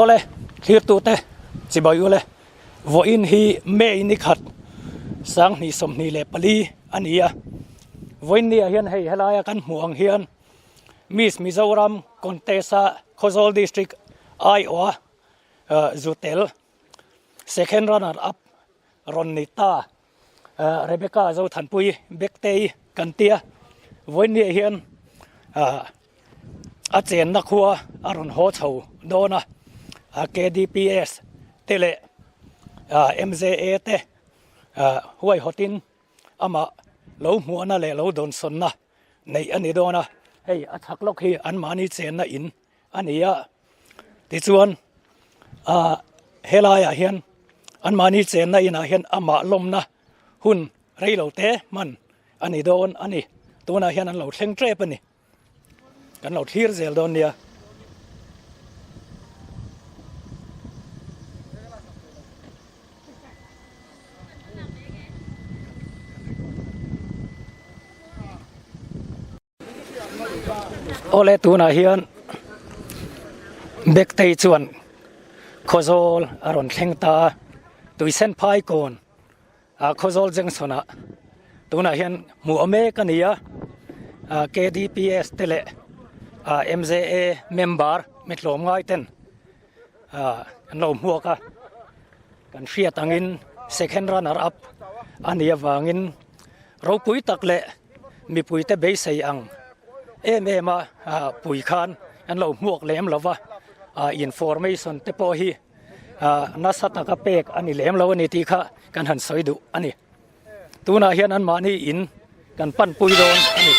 ole thir tu te chibai ole vo in hi me ni khat sang ni som ni le pali ania voin ni hian hei helaya kan muang hian Miss Mizoram Contessa Khozol District Iowa Zutel second runner up Ronita Rebecca zo thanpui bektei kantia voin ni hian a chen na khuwa aron ho chho dona KDPS tele MZA te huai hotin ama lo muana le lo don sonna nei ani dona hei a thaklok hi an mani chen na in ania ti chuan helaya hian an mani chen na ina hian ama lomna hun reilo te man ani don ani tuna hian an lo thleng trep ani kan lo thir zel don nia ole tuna hian bektei chuan Khozol aron thlengta tuisen phai kon Khozol jengsona tuna hian mu ame kania KDPS tele MZA member metlom ngai ten an lo muaka kan hria tangin second runner up ania wangin ropui takle mi puite be sei ang em pui khan an lo muak lem lova information te po hi nasata ka pek ani lem lo ni ti kha kan han soidu ani tuna hian an mani in kan pan pui don ani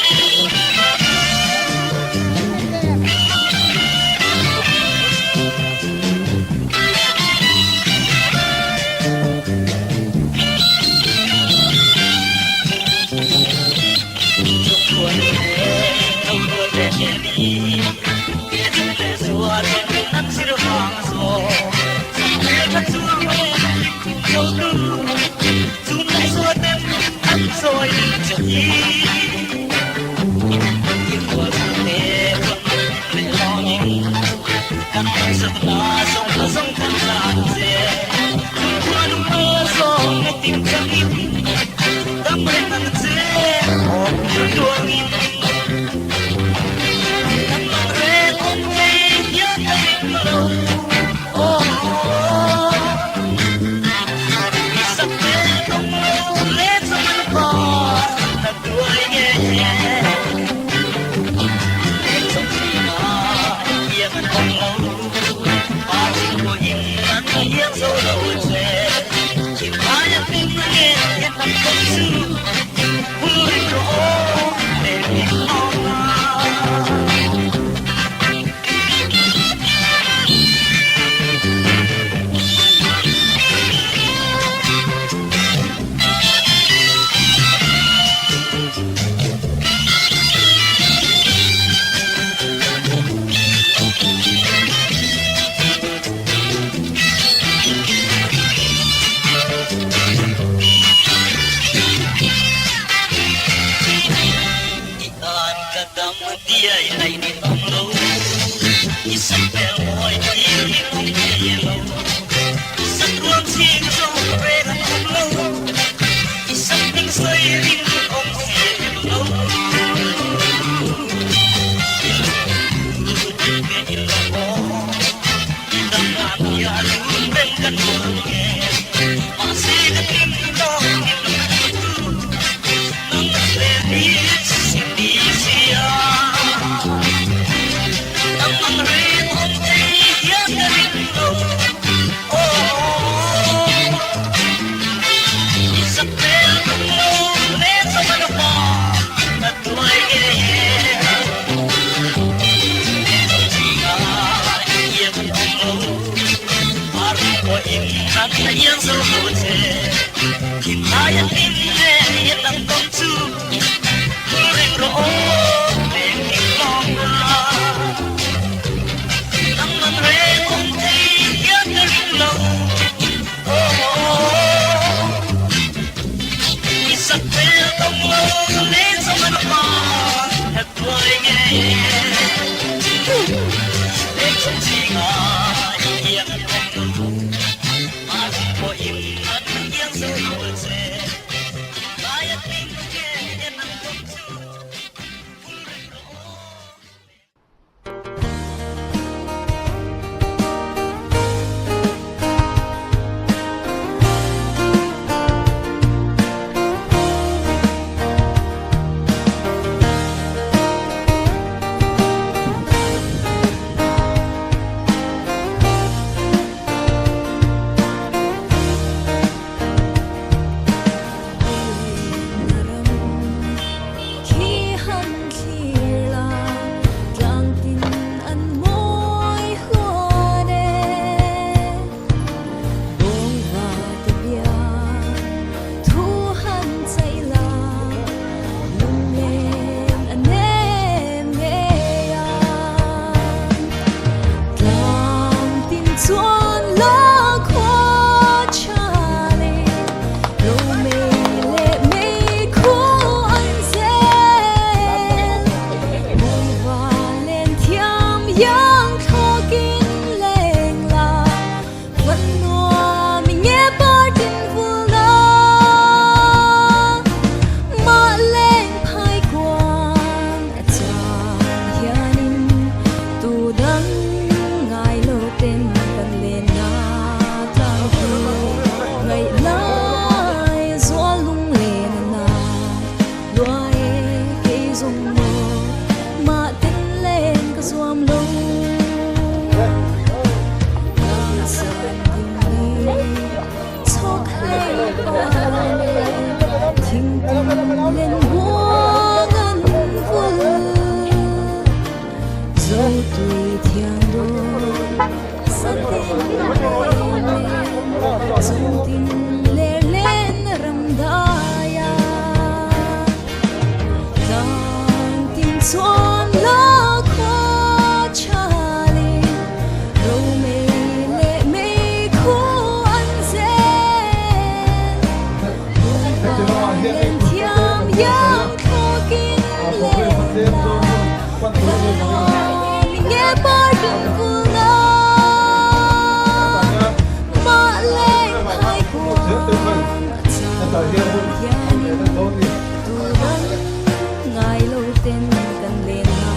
ngài lâu tên cần lên na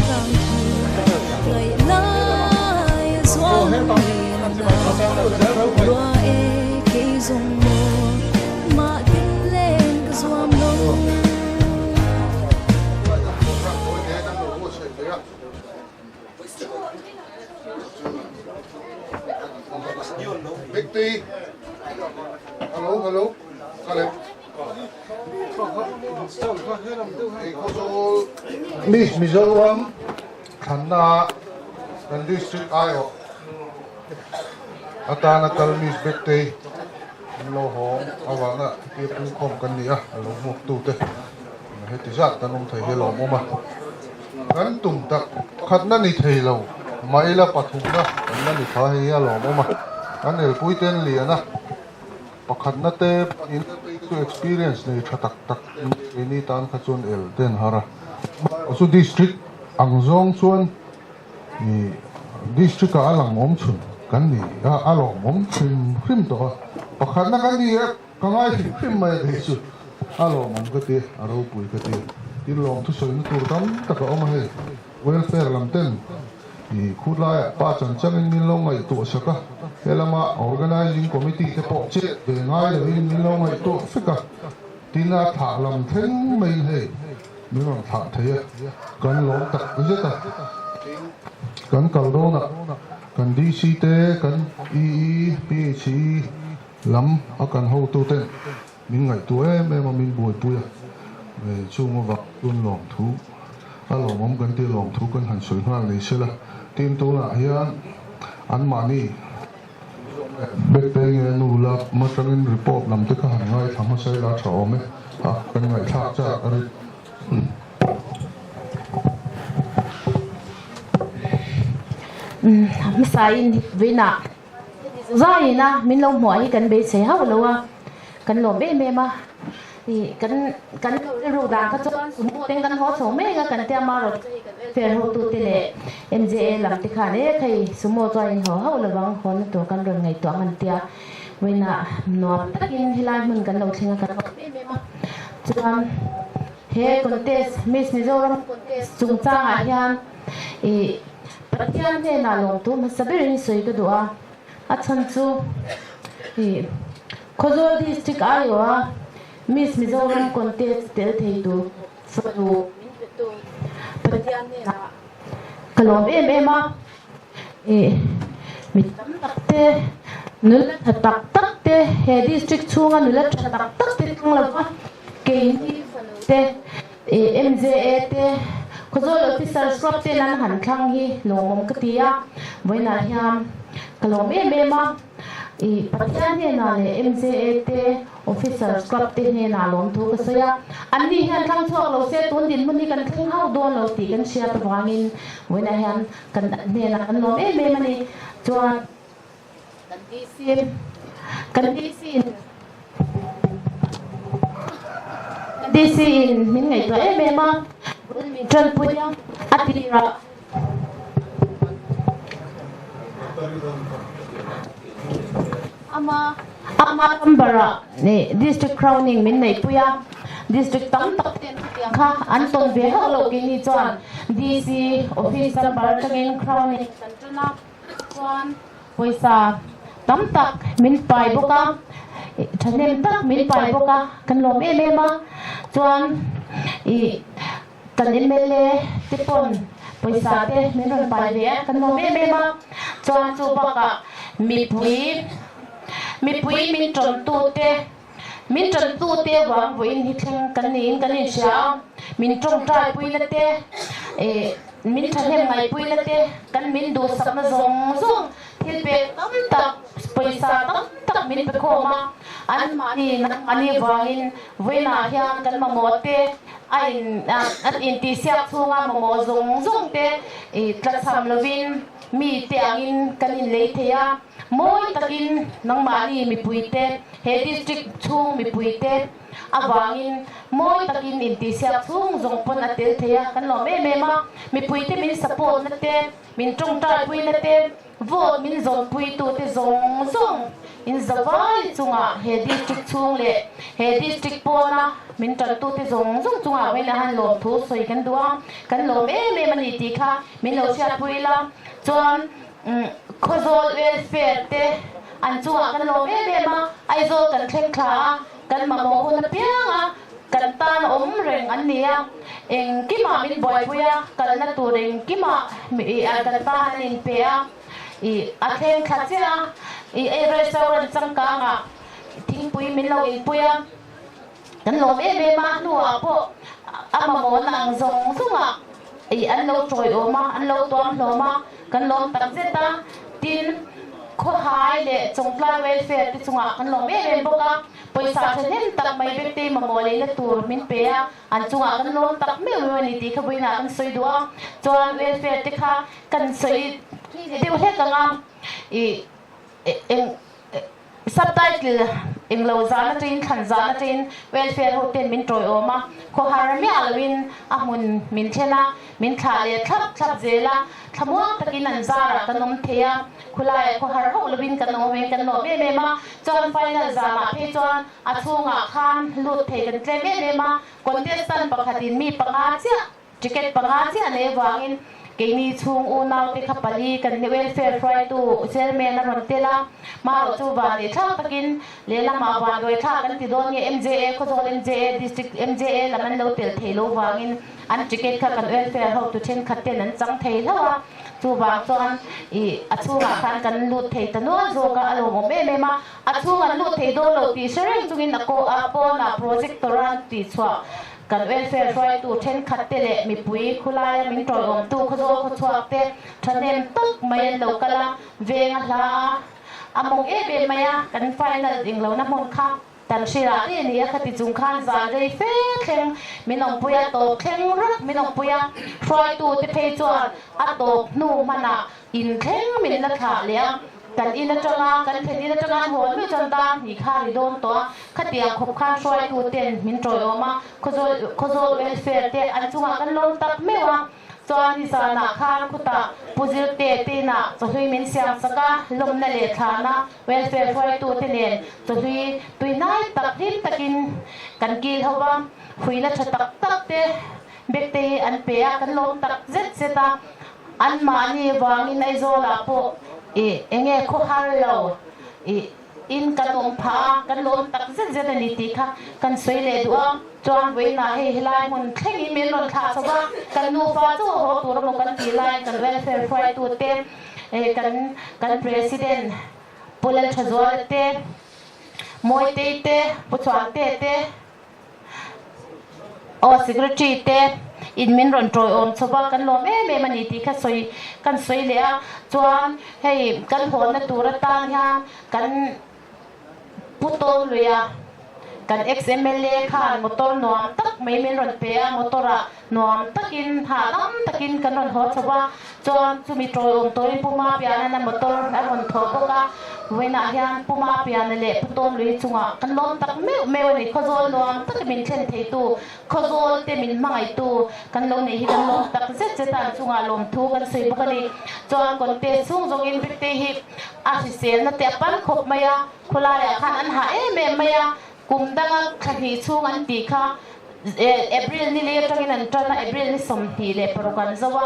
tăng ngày nay xoan lên loa e cây dùng mùa mà tin lên cái xoam nông Big T. Hello, hello. Hello. Miss Mizoram, Kanna, and District Ayo. Atana kal Miss Big T. Lo ho, awanga, kipu kom kania, alo mo tu te. Heti zat tanong thai hello mo ma. Kan tum tak khatna ni thai lo. Maila pathumna, kanna ni tha he hello mo ma. Kan el puiten liana. Pakhatna te in to experience nei thatak tak ini tan khachun el ten hara. So district angzong chuan ni district a alang mom chun kan ni a along mom phim to pakhatna kan ni kangai phim mai de chu along mom ka te aro pui ka te tin long thu soi nu tur tam tak a oma he welfare lam ten ni khulaya pa chan chang min long ai to saka helama organizing committee te po che de ngai le min long ai to fika tina tha lam theng mai he min long tha the kan long tak je ta kan kal do na kan dc te kan phc lam akan ho tu ten min ngai tu me ma min boi puya chu mo va tun long thu alo mom kan ti long thu kan han soi hang nei sela tin to na hian an mani bek te nge nu la ma tangin report lam te ka han ngai thama sai la thaw me ha kan ngai thak cha ari mi sai vina zai na min lo mo hi kan be se ha lo wa kan lo be me ma thì kan ru da ka chon sum teng kan ho so me ga kan te ma ro fer ho tu te le mja lam ti kha ne thai sumo cho in ho ha lo bang hon to kan ron ngai to an tia wena no takin hilai mun kan lo thinga kan me ma chuan he contest miss mizoram contest chung cha ha hian e patian ne na long tu ma saberin soi ka do a chan chu e khozo district ayo Miss Mizoram contest tel thei tu fatu patian ne na kalom ma e mitam takte nul tak tak te he district chunga nul tak tak te tunglawa ke ni te mja te khozol officer scrub te nan han thang hi lomom katia voina hiam kalom ma patian ne na le mja te officer scrub te ne na lom thu ka soya anni han thang chok lo se tun din mun ni kan thang hau don lo ti kan sia ta wangin voina hian kan ne na kan lom ma ni chuan kan DC in min ngai to ma min tran puya atira ama kambara ne district crowning min nei puya district tam tak ten kha anton ve ha lo ki ni chuan DC officer bar tangin crowning santrana chuan poisa tam tak min pai boka thanem tak min pai boka kan lom ma chuan kan mle tipon poisa te min ron pai ve kan lom ma chuan chu baka mi pui min tron tu te wang voin hi theng kan sha min tron trai pui la te min thanem ngai pui la te kan min du sam zong thil pe tam tak paisa tam tak min pe khoma an mani ani wangin voina hian kan ma mo te at in ti siak chunga mo zong te tlatsam lovin mi te angin kan in le thea moi takin nang mani mi puite he district chung mi puite awangin moi takin inti siak chung zong pon atel thea kan lo me ma mi puite min support na te min trong tai pui na te vote min zon pui tu te zong zong in zawai chunga he district chung le he district pona min tan tu te zong zong chunga we na han lo thu soi kan duwa kan lo me mani ti kha min lo sia pui la chon khozol welfare te an chunga kan lo me ma ai zo kan thleng kha kan ma mo hun pianga kan tan reng an nia eng ki ma min boy puya kan na tu reng ki ma mi kan ta hanin pea i athen khacha i restaurant changka nga thing pui min lo in puya kan lo me ma nu a po ama mo nang zong sunga i an lo troi o ma an lo tom lo ma kan lo tak zeta tin kho hai le chongpla welfare ti chunga kan lo me boka poisa then tak mai bekte ma mo le na tur min pe a an chunga kan lo tak me ni ti khabuina kan soi duwa chuan welfare ti kha kan soi deu he ka ngam i subtitle englo zana tin khan zana tin welfare hotel min troi oma kho harami alwin amun min thena min khale thap zela thamwa takin an zara kanom thea khulai kho har ho lobin kan no me ma chon final zama phe chon achunga khan lut the kan tle me ma contestant pakhatin mi panga chia ticket panga chia ne wangin kini chung u naw te khapali kan welfare fry tu chairman ron tela ma chu ba ni thak takin lela ma wa roi thak kan ti don ye MJA ko zol MJA district MJA laman lo tel thelo wangin an ticket kha kan welfare ho tu chen khatte nan chang thei lawa chu ba chon I achu ga khan kan lut thei ta no zo ka alo mo me ma achu an lut thei do lo ti sereng chungin ako apo na project toran ti chwa kan welfare fry tu then khatte le mi pui khulai min troi om tu kho chuak te thanem tak mai lo kala venga la among e be maya kan final inglo na mon kha tan shira ni ni khati chung khan za dei fe khleng minong puya to khleng rak minong puya fry tu te phe chuan a to nu mana in khleng min la kha le kan ina changa kan theni changa hon mi chon ta ni kha ri don to khatia khop khan soi tu ten min troi oma khozol welfare te an chunga kan lom tak mewa chon ni sa na khan khuta puzil te na chohui min siam saka lom na le thana welfare foi tu te nen chohui tuinai tak rim takin kan kil hawa huila thatak tak te bekte an pe kan lom tak zet seta an mani wangin ai zola po enge kho har lo in kanom pha kan lom tak zet ni ti kha kan soi le du chon we na he hilai mun theng in men lon kha sawa kan nu fa chu ho tur mo kan ti lai kan welfare fry tu te kan president polal thazwal te moi te puchwang te o secretary te in min ron troi on soba kan lo me mani ti kha soi kan soi le a chuan hei kan hon na tur tang ha kan putol luya kan XMLA khan motor nom tak mai min ron pe a motora nom takin ha lam takin kan ron hot soba chon chumi troi on toin puma piana na motor a ron thopo ka wena hian puma piana le putom lui chunga kan lom tak me wani khozol nom tak min chen thei tu khozol te min mangai tu kan lo nei hi kan lom tak se tan chunga lom thu kan sei bakani chon kon te sung jong in bit te hi a si sen na te pan khop maya khula ya khan an ha me maya kum danga khani chung an ti kha April ni le tangin an tana April ni som ti le program zawa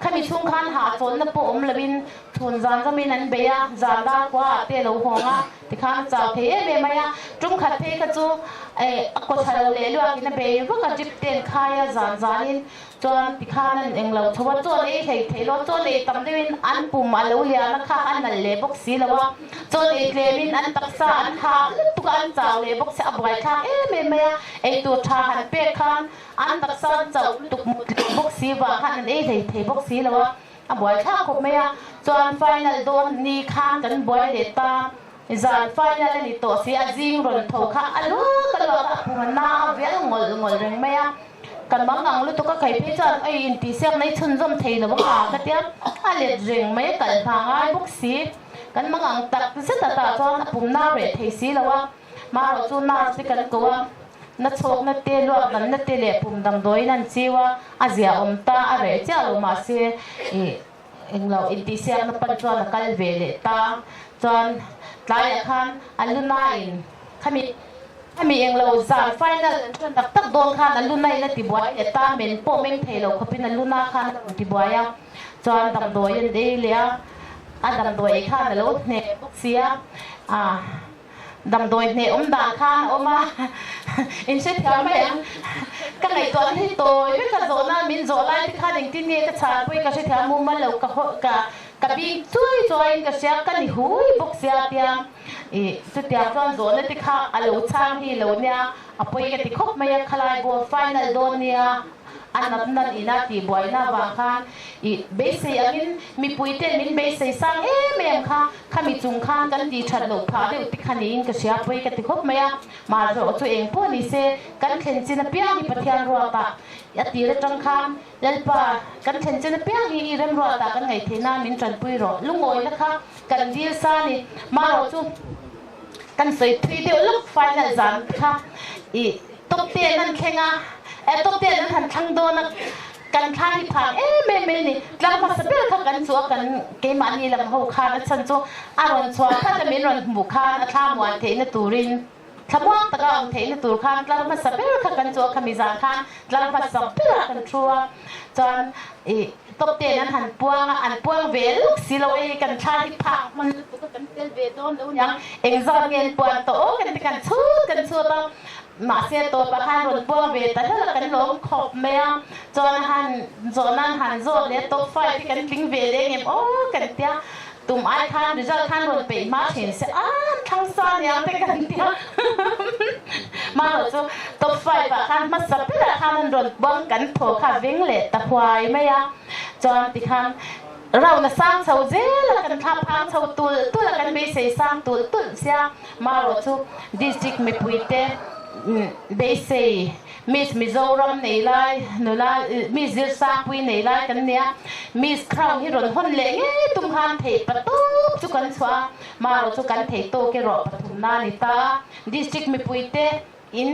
khami chung khan ha chon na po om labin thun zan zamin an beya zanda kwa te lo honga ti khan chaw the me maya tum khat the kha chu ko thalo le lwa ki na be ru ka jip ten khaya zanin chon ti khan an englo thowa chon e thei lo chon e tam devin an pum alo lia na kha an le box si lawa chon e klemin an taksa an kha tu an chaw le box a bai kha me maya e tu tha han pe khan an taksa chaw tu box si wa khan e thei box si lawa a bai kha khop maya chon final don ni khan kan boy de ta zan final ni to si a jing ron tho kha alo kalo ka phuna vel ngol reng maya kan bang ang lu to ka kai pe chan ai in ti sek nei chun zom thei lo ka ka tia a le reng mai kal pha ngai box si kan mang ang tak se ta chon pum na re thei si lawa มาเราจูน่าสิกันกัวนัดโชกนัดเตลวกนั้นนัดเตเล่ปุ่มดำโดยนั่นชีว่าอาเซียอมตาอะไรเจ้าเรามาเสียเองเราอินทิเซียนับปัจจุบันกัลเวเลตาจนหลายคันอันลุนายขมีเองเราสามไฟนั่นตักโดนคันอันลุนายนั่นติบวยเอตาเมนโปเมนเทเราเขาเป็นอันลุนาคันติบวยจนดำโดยยันเดียเลียอันดำโดยคันแล้วเนี่ยเสียดำโดยเนี่ยด่าคันมาอินเสถียรไหมก็ไงตัวที่โตไม่กระโดดน่ะมินโจไล่ที่คันอย่างที่เนี่ยก็ชาไปก็เสถียรมุมมันเราก็บินช่วยก็เสียกันหุยบุกเสียเตียงสุดท้ายตอนโจนั่นที่ข้าอาลูช่างที่เราเนี่ยอภัยกันที่คบไม่ยังคลายบัวไฟนั่นโดนเนี่ยอันนั้นอีน่าที่บ่อยน่าบางครั้งเบสเซียมินมีปุยเต้นมินเบสเซียสังแม่ค่ะข้ามีจุงข้างกันดีชัดหลบพาเดี๋ยวติขันนี้ก็เสียปุยกันที่คบไม่ยังมาเราตัวเองพวกนี้เสกันเข็นจินเปียที่ปะเทียนรัวตาอย่าตีระจังข้ามยันป่ากันเข็นจินเปียที่เริ่มรัวตากันไงเทน่ามินจันปุยรอลุงโอยนะคะกันดีซานี่มาเราจูกันสวยทีเดียวลุกไฟนั่นจันค่ะตบเตียนนั่นแค่งาตัวเตี้ยนั้นทันทั้งโดนกันข้าที่ผ่านเมนี่เรามาสเปรย์เขากันชัวกันเกมันนี่เราเขาข้านั้นฉันชัวอารมณ์ชัวถ้าจะมีรอนหมู่ข้าข้ามวันเทนตูรินขบวนตะกางเทนตูข้าเรามาสเปรย์เขากันชัวขมิจารข้าเรามาสเปรย์กันชัวจนตัวเตี้ยนั้นหันพวงอันพวงเวลุกสิเรากันข้าที่ผ่านมันกันเตี้ยเวโดนยังเองจอนเงินพวงโตกันชัวต้องมาเสียตัวประคันรถพวงเวแต่ถ้ากันล้มขบแม่จนนั้นหันโจเนี่ยตกไฟที่กันทิ้งเวได้เงี้ยโอ้กันเตี้ยตุ่มไอ้คันหรือจะคันรถไปมาเห็นเสียทั้งซานยังไปกันเตี้ยมาหรอจูตกไฟประคันมาสับไปละคันรถบ้องกันโผล่ขาวิ่งเละตะควายไม่ยะจนติคันเราน่ะสร้างเสาเจแล้วกันทับพังเสาตัวแล้วกันไม่ใส่สร้างตัวเสียมาหรอจูดิสติกไม่ปุยเต้เบสมิสมิโซรัมนี่ไล่หนูไล่มิสเดซาปุยนี่ไล่กันเนี่ยมิสคราวที่รอนหุ่นเล็กตุ้มหันเทปตูจุกันสวามาเราจุกันเทโตเกรอปทุมนานิตาดิสติกไม่ปุยเตอิน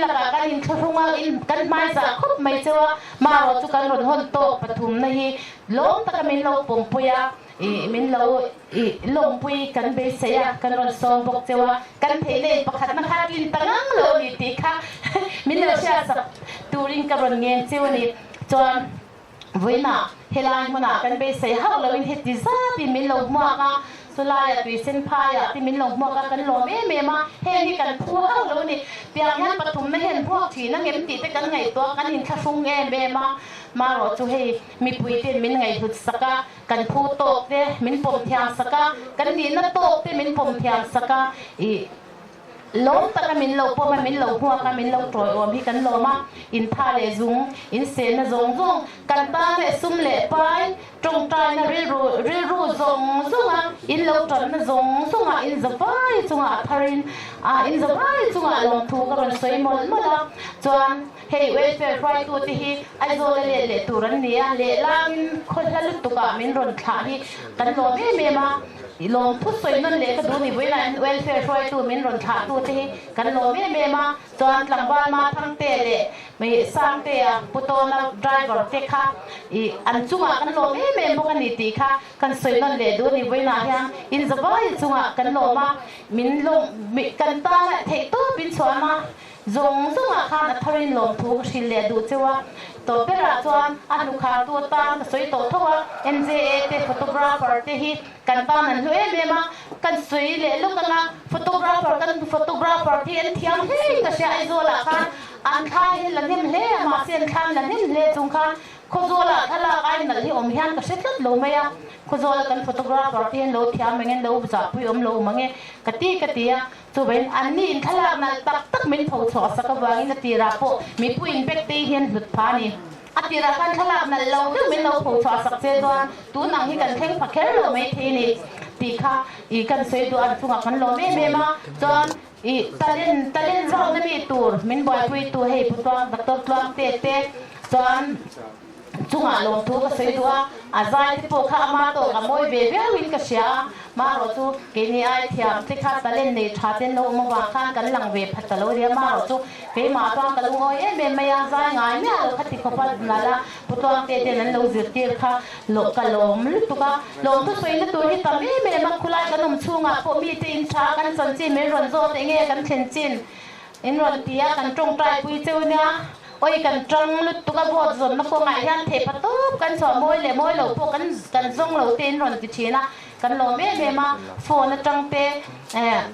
ละกันอินทุรุงอินกันไม่สักคบไม่เจอมาเราจุกันรอนหุ่นโตปทุมนาฮีล้มตะกันมินเราปุ่มปุยมินเราลงปุยกันเบสเซียกันรอนซองบอกเจว่ากันเทเลประคัดมาคาลินตั้งเราดิติค่ะมินเราเชื่อสับตูรินกันรอนเงินเจวันนี้จนวินาเฮลันมันกันเบสเซียเขาเราอินเฮติซาที่มินเรามัวกันสุดท้ายตุยเส้นพายที่มินหลงมัวกันหลงเมมาเฮนี่กันพัวเรานี่เปียงยันปฐุมไม่เห็นพวกทีนั่งเห็นตีแต่กันไงตัวกันเห็นข้าฟงเมมาหรอจูเฮมีปุยเต้มินไงหุดสกากันพูโตเต้มินปมเทียงสกากันดีนั่นโตเต้มินปมเทียงสกาล้มตะกันมินโลพวกมันมินโลหัวกันมินโลตรอยอมพี่กันโลมาอินท่าเลซุงอินเซนซงกันตาเลซุ่มเละไปตรงใจน่ะริรูซงอ่ะอินโลตรอนน่ะซงอ่ะอินสบายซงอ่ะทารินอินสบายซงอ่ะลงทูกันสวยหมดละจวนเฮ้ยเวลเฟร์ไฟตัวที่ไอโซเละตัวนั้นเนี่ยเละล่างคนทะลุตุกะมินรอนขาที่กันโลเมมาลงทุกส่วนนั่นเลยก็ดูนี่เวลาเวลเฟร์ช่วยตัวมินรอนขาตัวที่กันโลไม่มาจนหลังบ้านมาทั้งเตะเลยไม่สร้างเตะปุตโตนะไดรเวอร์เตะค่ะอันจุงกันโลไม่พวกนี้ตีค่ะกันส่วนนั่นเลยดูนี่เวลาอย่างอินสบายจุงกันโลมามินลงกันตาเทตัวบินสวนมาจงค่ะนัทรินลงทุกสิ่งเลยดูเจ้าว่าตัวเป็นราชวันอันลูกค้าตัวตามสวยตัวทั่ว NJA เตะ photographer เตะฮิตกันตานั้นเลยเบมากันสวยเลยลูกกันนะ photographer ที่อันเทียมเฮ้ก็เสียไอโซละค่ะอันท้ายละนิ่มเล่มาเสียนข้ามละนิ่มเล่จุงค่ะโคโซละถ้าละไอ้นั่นที่อมยันก็เสร็จแล้วลงไม่ยังโคโซละกัน photographer ที่อันโลเทียมไม่งั้นโลจับผู้ยมโลมั้งเงี้ยกะตีอ่ะตัวเป็นอันนี้ถ้าละนั่นตักมินโผล่ชอสักวันนี้ตีราโปมีผู้อินเบกตีเห็นหลุดพานี่ตีรากันถ้าละนั่นเราก็มินเราโผล่ชอสักเสียตัวตัวนั่งที่กันเข่งผักแค่เราไม่ทีนี่ตีค่ะอีกันเสียตัวอันสุ่งกันเราไม่มาจนตะเล่นเราไม่มีตัวมินบอยผู้ตัวให้ผู้ตัวดักตัวตัวเตะจน chunga lom thu ka sei tua azai ti po kha ama to ka moi ve ve win ka sia ma ro chu ke ni ai thiam ti kha talen nei tha ten lo ma wa khan kan lang ve phat lo ria ma ro chu ke ma to ka lu ngoi me me ya zai ngai me lo khati ko pa na la pu to te te nan lo zir ti kha lo ka lom lu tu ka lom tu sei na tu hi ta me me ma khulai ka nom chunga po mi te in tha kan san chi me ron zo te nge kan chen chin in ron tia kan trong trai pui cheu nia ôi cần trăng lúc tụi cái vót rồi nó có ngại gan thể bắt tốt cần sọ môi lệ môi lẩu po cần rong lẩu tên rồi thì chỉ na cần lẩu mẹ mà phô nó trăng tê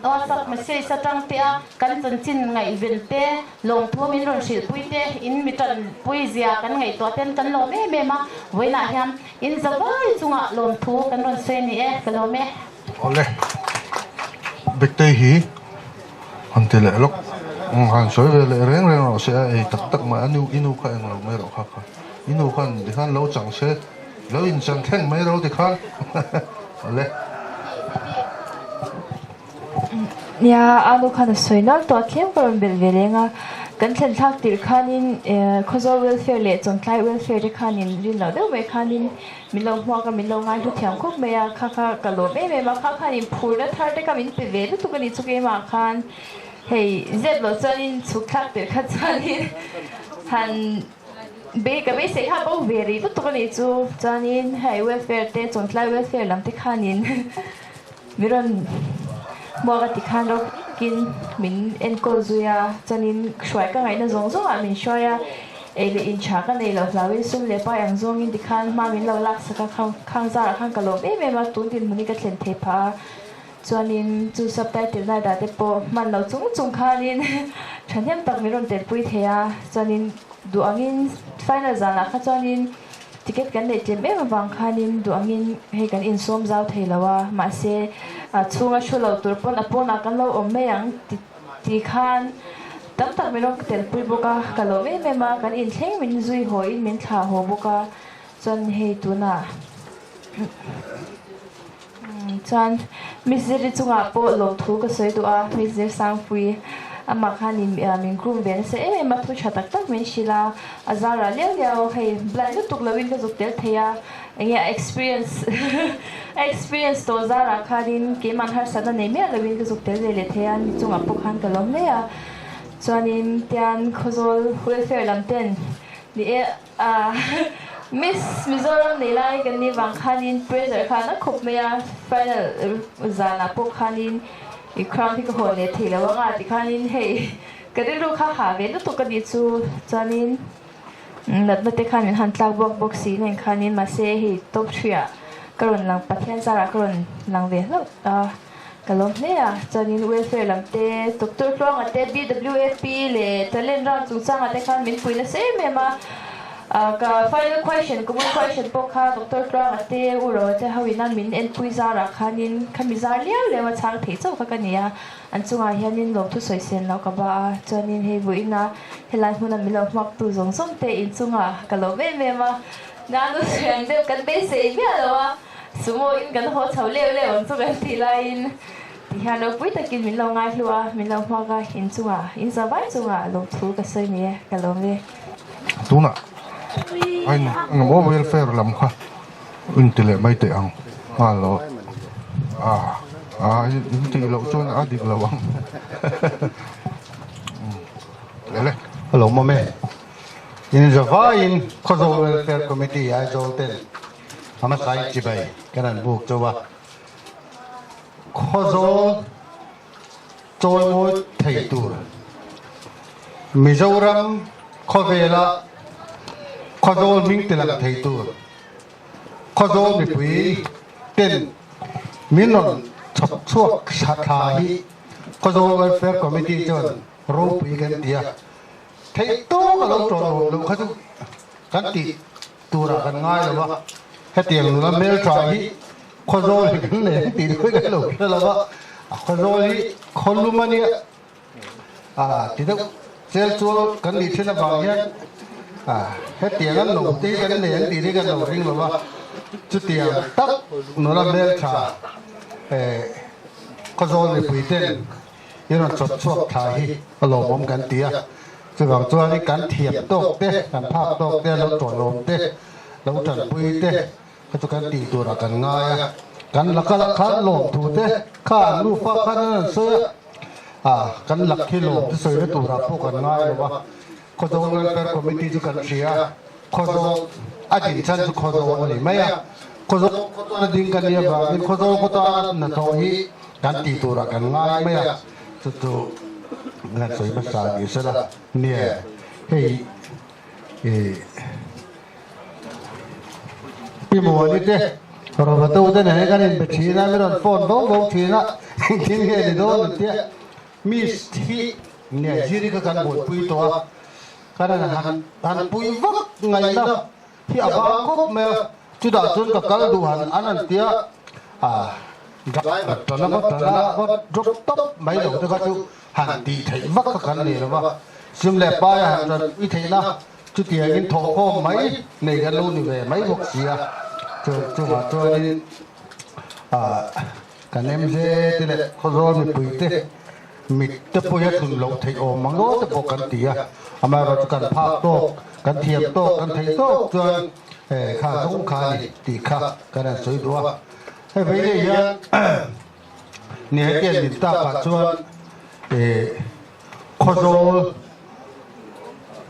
đó sắc mà xây sa trăng tê cần chân chín ngày viên tê lồng thua mình rồi xịt pui tê in mi trần pui zia cần ngày to tên cần lẩu mẹ mà với lại ham in giờ với chung ạ lồng thua cần rồi xây nè cần lẩu mẹ. Ole, bịch tây hí, anh tê lệ lúc hàng soi về lệ rèn rèn nó sẽ tắc tắc mà inu khai ngầu mấy rồi khác inu khan thì khan lâu chẳng sẽ lâu in chẳng thèn mấy rồi thì khan Ole. Ya anu khan soi nó to kem còn bel velenga kan thlen thak tir khanin khozo welfare le chon tlai welfare khanin rin lo de we khanin milong hwa ka milong ngai thu thiam khop me ya kha ka lo me ma kha khanin phur da thar te ka min pe ve tu ka ni chu ke ma khan hey zet lo chanin chu thak tir kha chanin han be ka be se ha bo veri tu ka ni chu chanin hey welfare te chon tlai welfare lam te khanin miron mo ka ti khan ro kin min en ko zuya chanin shwai ka ngai na zong zong a min shoya ele in cha ka nei lo lawin sum le pa yang zong in ti khan ma min lo lak saka khang za khang ka lo me ma tu tin muni ka thlen the pha chanin chu subtitle na da te po man lo chung chung khanin thanem tak mi ron te pui thea chanin du angin final zana kha chanin ticket kan le te me wang khanin du angin he kan in som zau theilawa ma se chunga shulo tur pon apona kan lo om me yang ti khan tam tak mi ron tel pui boka ka lo me ma kan in thleng min zui hoi min tha ho boka chan he tu na chan mizri chunga po lo thu ka soi du a mizri sang pui ama khanin min group ben se ma thu chatak tak min shila azara leo hey blind tuk lawin ka zuk tel theya enge experience to zara khanin ke man har sada nei me lawin ka zuk tel le theya ni chunga po khan ka lom le ya chanin tian khozol welfare lam ten ni Miss Mizoram nilai kan ni wang khanin pressure khana khop me ya final zana po khanin i crown thi ko hole thila wanga ti khanin hei kadiru kha ha ve no to ka di chu chanin lat te khanin han tlak box si nen khanin ma se hi top 3 karon lang pathian zara karon lang ve lo kalom ne ya chanin welfare lam te doctor klong ate BWFP le talent ran chu chang ate khan min puina se me ma ka final question common question po kha doctor klong ate uro te hawina min en puiza ra khanin khamizar liao lewa chang thei chau kha kania an chunga hianin lom thu soi sen lo ka ba chanin he buina helai huna milo mak tu zong som te in chunga kalo me ma na nu siang de kan be se me lo sumo in kan ho chau leo chu kan ti lain ti hano pui takin min lo ngai hlua min lo ma ga in chunga in zawai chunga lo thu ka sei ni kalo me Tuna anh ngô welfare làm kha in tele mai te ang alo in ti lo chon a dik lawang lele hello mame in java in khozo welfare committee ai jolte hama sai chibai kanan buk chowa khozo choi mo thei tur Mizoram khovela khozo ming telang thei tur khozo mi pui ten minon chok chuak satha hi khozo welfare committee chon ro pui gan dia thei to ka lo tro lo kha chu kan ti tura kan ngai lo wa hetiang la mel tra hi khozo hi kan le ti khoi kan lo la wa khozo hi khonlumani ti do sel chu kan ni thena ba hian hetiang an lo ti kan le an ti ri kan lo ring lo wa chu tiang tak no la mel tra khozo ni pui ten yên chốt chuộc thái lỗ bom cắn tía chứ còn cho đi cắn thiệp tốt thế cắn tháp tốt thế nó trộn lốm thế lâu trần bùi tê cái chỗ cái tỷ tuổi là cần ngayกันหลักก็หลักขันหลงถูเตะข้าลูกฟ้าขันนั่นเสือกันหลักที่หลงที่เสือตัวรับพวกกันง่ายหรือว่าคนตรงนั้นเป็นคอมมิตี้จุกันเชียคนตรงอดีตฉันจะคนตรงอะไรไหมคนตรงคนตรงดิ้งกันเนี่ยบ้างคนตรงคนตรงนั่นทวีกันตีตัวรับกันง่ายไหมสุดตัวงั้นสวยภาษาดีสุดละเนี่ยเฮ้ยพี่หมอนี่เต้เราประตูเต้นไหนกันนี่ไปชี้นะไม่โดนฝนบ้งชี้นะทิ้งแค่เดียวนี่เต้มีที่เนี่ยชีริกกันบดปุยตัวกันหันปุยวักไงนะที่อาบางก็เมื่อจุดจุดกับกันดูหันอันนั้นเต้กับตอนนั้นก็จบต๊อบไม่หลงแต่ก็จุหันตีไทยวักกันนี่หรือว่าซึ่งแหลบไปหันวิธีนะจุดที่ยินทองข้อไหมในกันรู้นี่เว้ยไม่หกเสียจู่ว่าตัวนี้กันเอ็มเจที่เลยเขาโดนมีปุยเตมีตะปุยตุนลงไทยโอมังโง่ตะปกันตีอ่ะอามาเราจะกันภาคโตกันเทียมโตกันไทยโตจนข้าสงขานี่ตีข้ากันสวยตัวให้ไปเลยยังเนี่ยเกี่ยนตาปัจจุบันเขาโดน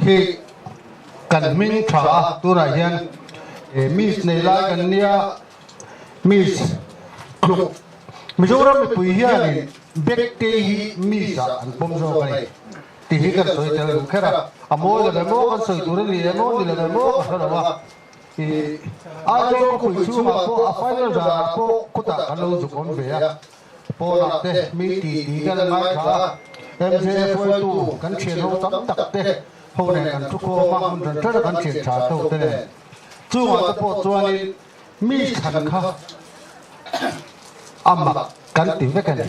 ที่กันมิงขาตัวไหนยังมิสในรายกันเนี่ยมิสกลุ่มมิโซรัมเป็นผู้เฮียนี่เบกเตฮีมิสอันปมโซกันนี่ที่ฮิกันสวยจังแค่ละอโมยเลยโมกันสวยตัวนี้เลยโมนี่เลยโมกันแล้วว่าอาจจะคุยชูมาพออาฟันเราจะพอคุตากันเราจุกคนเบียพอนักเตะมีตีกันไม่ขาเอ็มเจฟอยตูกันเชียร์เราตั้งตักเตะพอเนี่ยกันทุกคนมาคุณจะเจอกันเชียร์ชาตูเตะจู่ว่าจะพอจวนมีขันข้าอามากันติเวกัน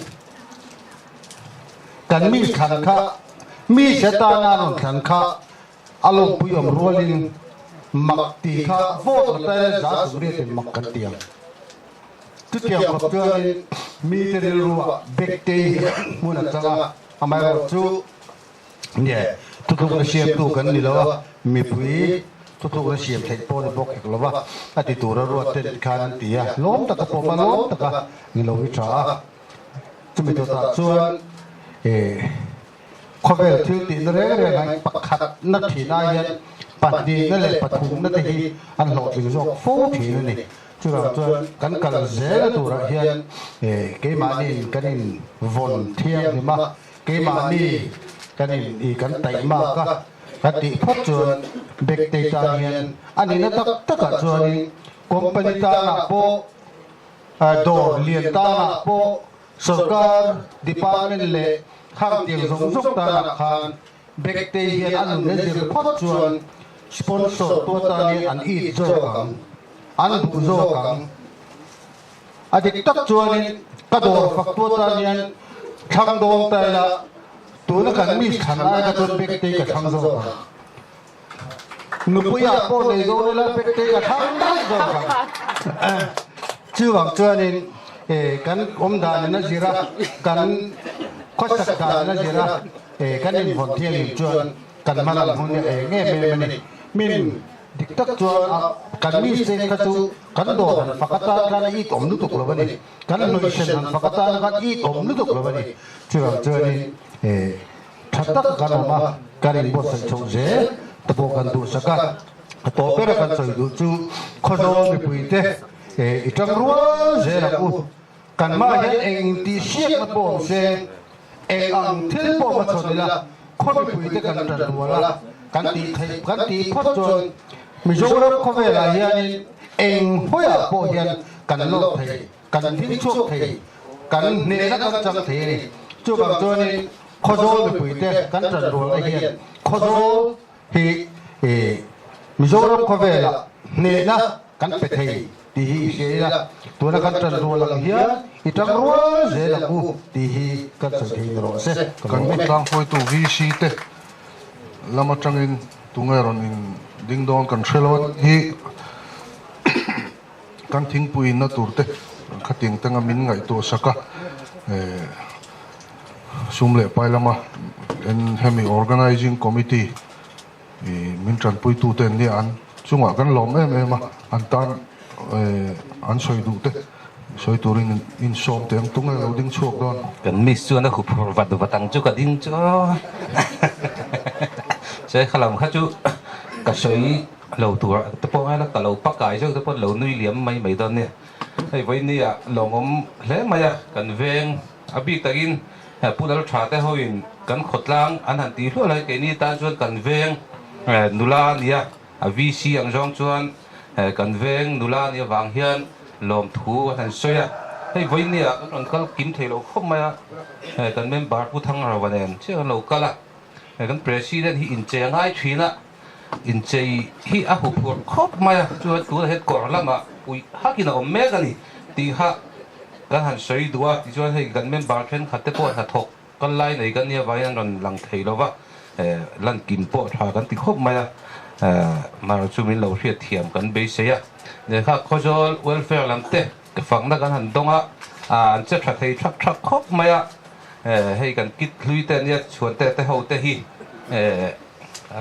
กันมีขันข้ามีเสตานานขันข้าอารมณ์ปุยมรัวลินมักตีข้าโฟตแต่จ้าสุริยเป็นมักกันเตียงทุกอย่างกับจวนมีเตลิรัวเบกเตยมุนัจังอามาเราจู่เนี่ยทุกคนเชียร์ตัวกันนี่แล้วมีปุยทุกๆเรื่องเสียมไทยโปนบอกอีกแล้วว่าอดีตตัวเราเต็มคานตีอะล้มตะกะปมาล้มตะกะนี่เราวิชาจะมีตัวตัดส่วนข้อเวลที่ตีนเรื่องอะไรปักขัดนักถีนายนปัดดีนั่นแหละปัดถุงนั่นทีอันหลอกถึงว่าโฟถีนั่นนี่จุดเราจวนกันกันเสียตัวเราเฮียนเกมานี่กันนี่วนเที่ยงนี่มาเกมานี่กันนี่อีกันไต่มากก็กติพัดจวนเบกเตตาเนียนอันนี้นักตะกัดจวนคอมพานีตาหนักโปดอร์เลียนตาหนักโปสกัดดิพาร์ตเมนต์เล่ข้างเตียงส่งตาหนักขานเบกเตเนียนอันนี้เดี๋ยวพัดจวนสปอนเซอร์ตัวตาเนียนอันอีโจกังอันบุโจกังอดีตตักจวนกระโดดฝักตัวตาเนียนทางดวงแต่ละตัวนักการมีขันอะไรก็ตัวเบกเตกับทางโจกังนุปุยาโปในโซนละเบกเตกับทางโจกังชื่อว่าจวนกันอมดานนั่นสิระกันข้อสักการนั่นสิระกันอินฟอนเทียนจวนกันมาลหุ่นเงี้ยมันมินดิกตักจวนกันมีเซนกัจูกันโดนฟักตากันอีตอมนุตุกลบันกันนุยเซนฟักตากันอีตอมนุตุกลบันชื่อว่าจวนทัดตักกันมากันอินบอสชงเจตะโปกันดูสักกันตอเปรกันสวยดูจูขโนมีปุยเตอีจังรัวเจนักอุกันมาเห็นเองที่เชี่ยมาบอกเซเองอังที่บอกมาชนนี่ละข้อมีปุยเตกันจัดหัวละกันตีไทยกันตีพัดจนมีโจรข้อเวลาเฮียนเองหัวโปเฮียนกันโลกไทยกันทิ้งโชคไทยกันเนรกันจังไทยนี่จูบางตัวนี่ข้อโจมีปุยเตกันจัดหัวละเฮียนข้อโจฮีมีโจรข้อเวลาเนรกันเป็ดไทยtihi sela tuna kan tan ro lang hia itang ro ze la ku tihi kan sa thei ro se kan mi tang foi tu vc te lama tangin tungai ron in ding dong kan threlon hi kan thing pui na turte khating tanga min ngai to saka sumle pailama en hemi organizing committee min tran pui tu ten ni an chung kan lom em mà an tan an soi du te soi turin in som te ang tung lo ding chuak don kan mi suan na khu phur wat du watang chu ka ding cho sẽ khalam kha chu ka soi lo tur te po ai la ka lo pa kai chu te po lo nui liam mai mai don ne hei voi ni a longom hle mai a kan veng abi takin pudal tha te hoin kan khotlang an han ti hlo lai ke ni ta chuan kan veng nula nia a vc ang jong chuan kan veng nula nia wang hian lom thu han soya hei voi nia kan kal kim thelo khom mai a kan member pu thang rawanen che kan lo kala kan president hi in che ngai thina in che hi a hu phur khop mai a chuan tu het kor lama ui hakina om me gani ti ha kan han soi duwa ti chuan hei kan member khen khatte po ha thok kan lai nei kan nia vai an ron lang thei lo wa lan kim po tha kan ti khop mai a mà chú mình lâu hiện thiểm cần bây giờ để khác có cho welfare làm tệ cái phần đó cần hành động anh sẽ phải thấy chắc khóc mày hay cần kít lui tên nhé chuẩn tệ tệ hậu tệ hi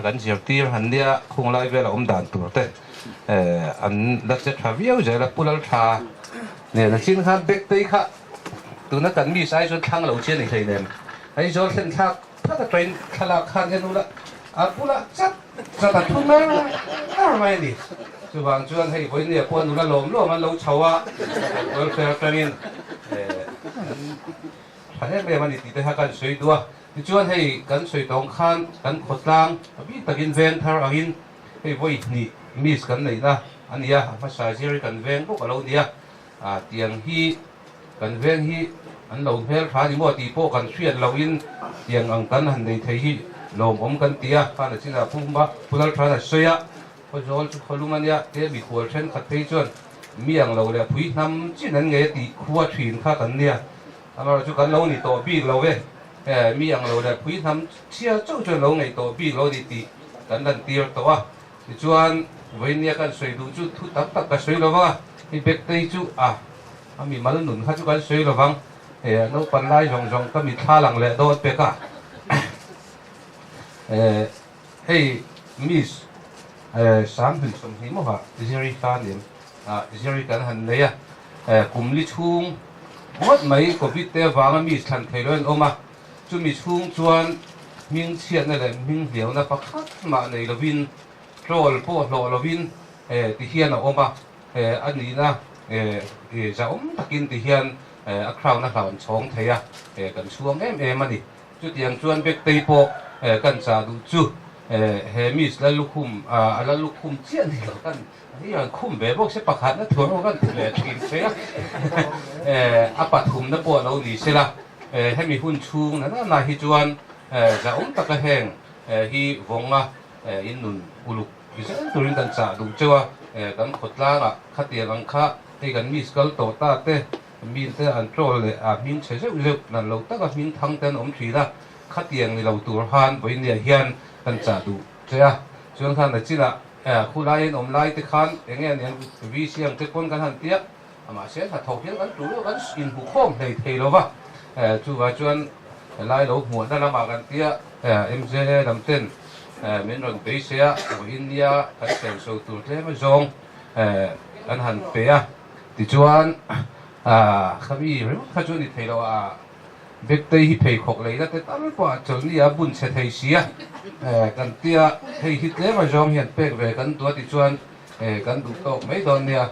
cần chỉ tiêu hành đi không lại về là đàn tuổi tệ anh đã sẽ phải viết rồi là bù lal trà nè là xin khăn biết tới khác từ nó cần mi sai cho thang lâu trên này thầy nè hay cho thiên thácถ้าจะเป็นขลักขันกันนู่นละbù la chắcจะตัดทุ่งนั้นไม่ดิจู่บางช่วงให้คนเนี่ยคนนู่นละลมมันลงเฉาะวันเสาร์ตอนนี้ประเทศเมียมันติดแต่กันสวยตัวช่วงให้กันสวยตรงขันกันขดล่างพี่ตะกินเวนทาราหินให้ไว้นี่มีสกันไหนนะอันนี้ภาษาจีนกันเวนพวกเราเนี่ยเตียงฮีกันเวนฮีอันเราเพื่อพาที่มั่วตีโป้กันเชียนเราอินเตียงอังกันหันในไทยฮีลมอมกันเตียข้าในที่น่ะพุ่งบ้าพุ่งแล้วทานเสียพอจอลจุดขลุ่มอันเนี้ยเดี๋ยวมีขวดเช่นขัดเทจวนมีอย่างเราเนี่ยผู้นำจีนั้นไงตีขวดฉีนข้ากันเนี่ยเราจุกันเรานี่ตัวปีเราเว้มีอย่างเราเนี่ยผู้นำเชี่ยเจ้าจวนเราไงตัวปีเราตีกันดันเตียตัวจวนวันนี้กันสวยดูจุดทุตักกันสวยเราว่าที่เบ็กเตยจุมีมาลุ่นข้าจุกันสวยเราฟังน้องปันไล่จงก็มีท่าหลังเลยโดนเปก้าให้มิสสามถึงสองทีมั้งฮะเจอรี่การเนี่ยเจอรี่กันหันเลยกลุ่มลิชุงวัดไหมก็พิเตวางมิสทันเทเลนออกมาจุมิชุงชวนมิงเชียนนั่นแหละมิงเหลียวนะพักมาในละวินโรลโป้โรลวินที่เฮียนออกมาอันนี้นะจะตะกินที่เฮียนคราวนักข่าวช่องไทยกันช่วงมันดิจุดยังชวนเบกตีโปกันจะดูจูเฮมิสแล้วลูกคุมแล้วลูกคุมเชี่ยนี่เหรอกันนี่อย่างคุมแบบพวกเสปะขัดนั่นถั่วกันแหล่กินเสียอาปัดคุมนั่นปวดเราดีเสียละให้มีหุ่นชูนั่นน่าฮิจวนจะตะกะแหงฮีวงอินนุนอุลุกดิฉันตัวนี้กันจะดูเจ้ากันขดล่างขัดเตียงข้าให้กันมิสกัลโตตาเต้มีเต้อันโตเลยมินเฉยๆเล็กนั่นเราตั้งกับมินทั้งเต้นทีละขัดเตียงเราตัวหันไปเนี่ยเฮียนกันจะดูเจ้าช่วงท่านในจีน่ะคู่ไล่ไล่ที่ขันอย่างเงี้ยเนี่ยวิเชียงที่คนกันหันเตี้ยมาเสียถ้าถกเพี้ยนกันดูแล้วกันอินหูโค้งในเทโลวะจู่ว่าชวนไล่เราหัวนั่นละมากันเตี้ยMJ ลำเต้นเมนรอนเบสเซียอินเดียกันแต่งโซตูเทมาจงกันหันเปียที่ชวนข้ามีเรื่องข้าชวนที่เทโลเบ็กเตยฮิเพย์ขกเลยนะแต่ตั้งกว่าจนนี่บุญเสถียรเสียกันเตี้ยให้ฮิตเลยมาจอมเห็นเป็กเวกันตัวที่ชวนกันดูโตไม่โดนเนี่ย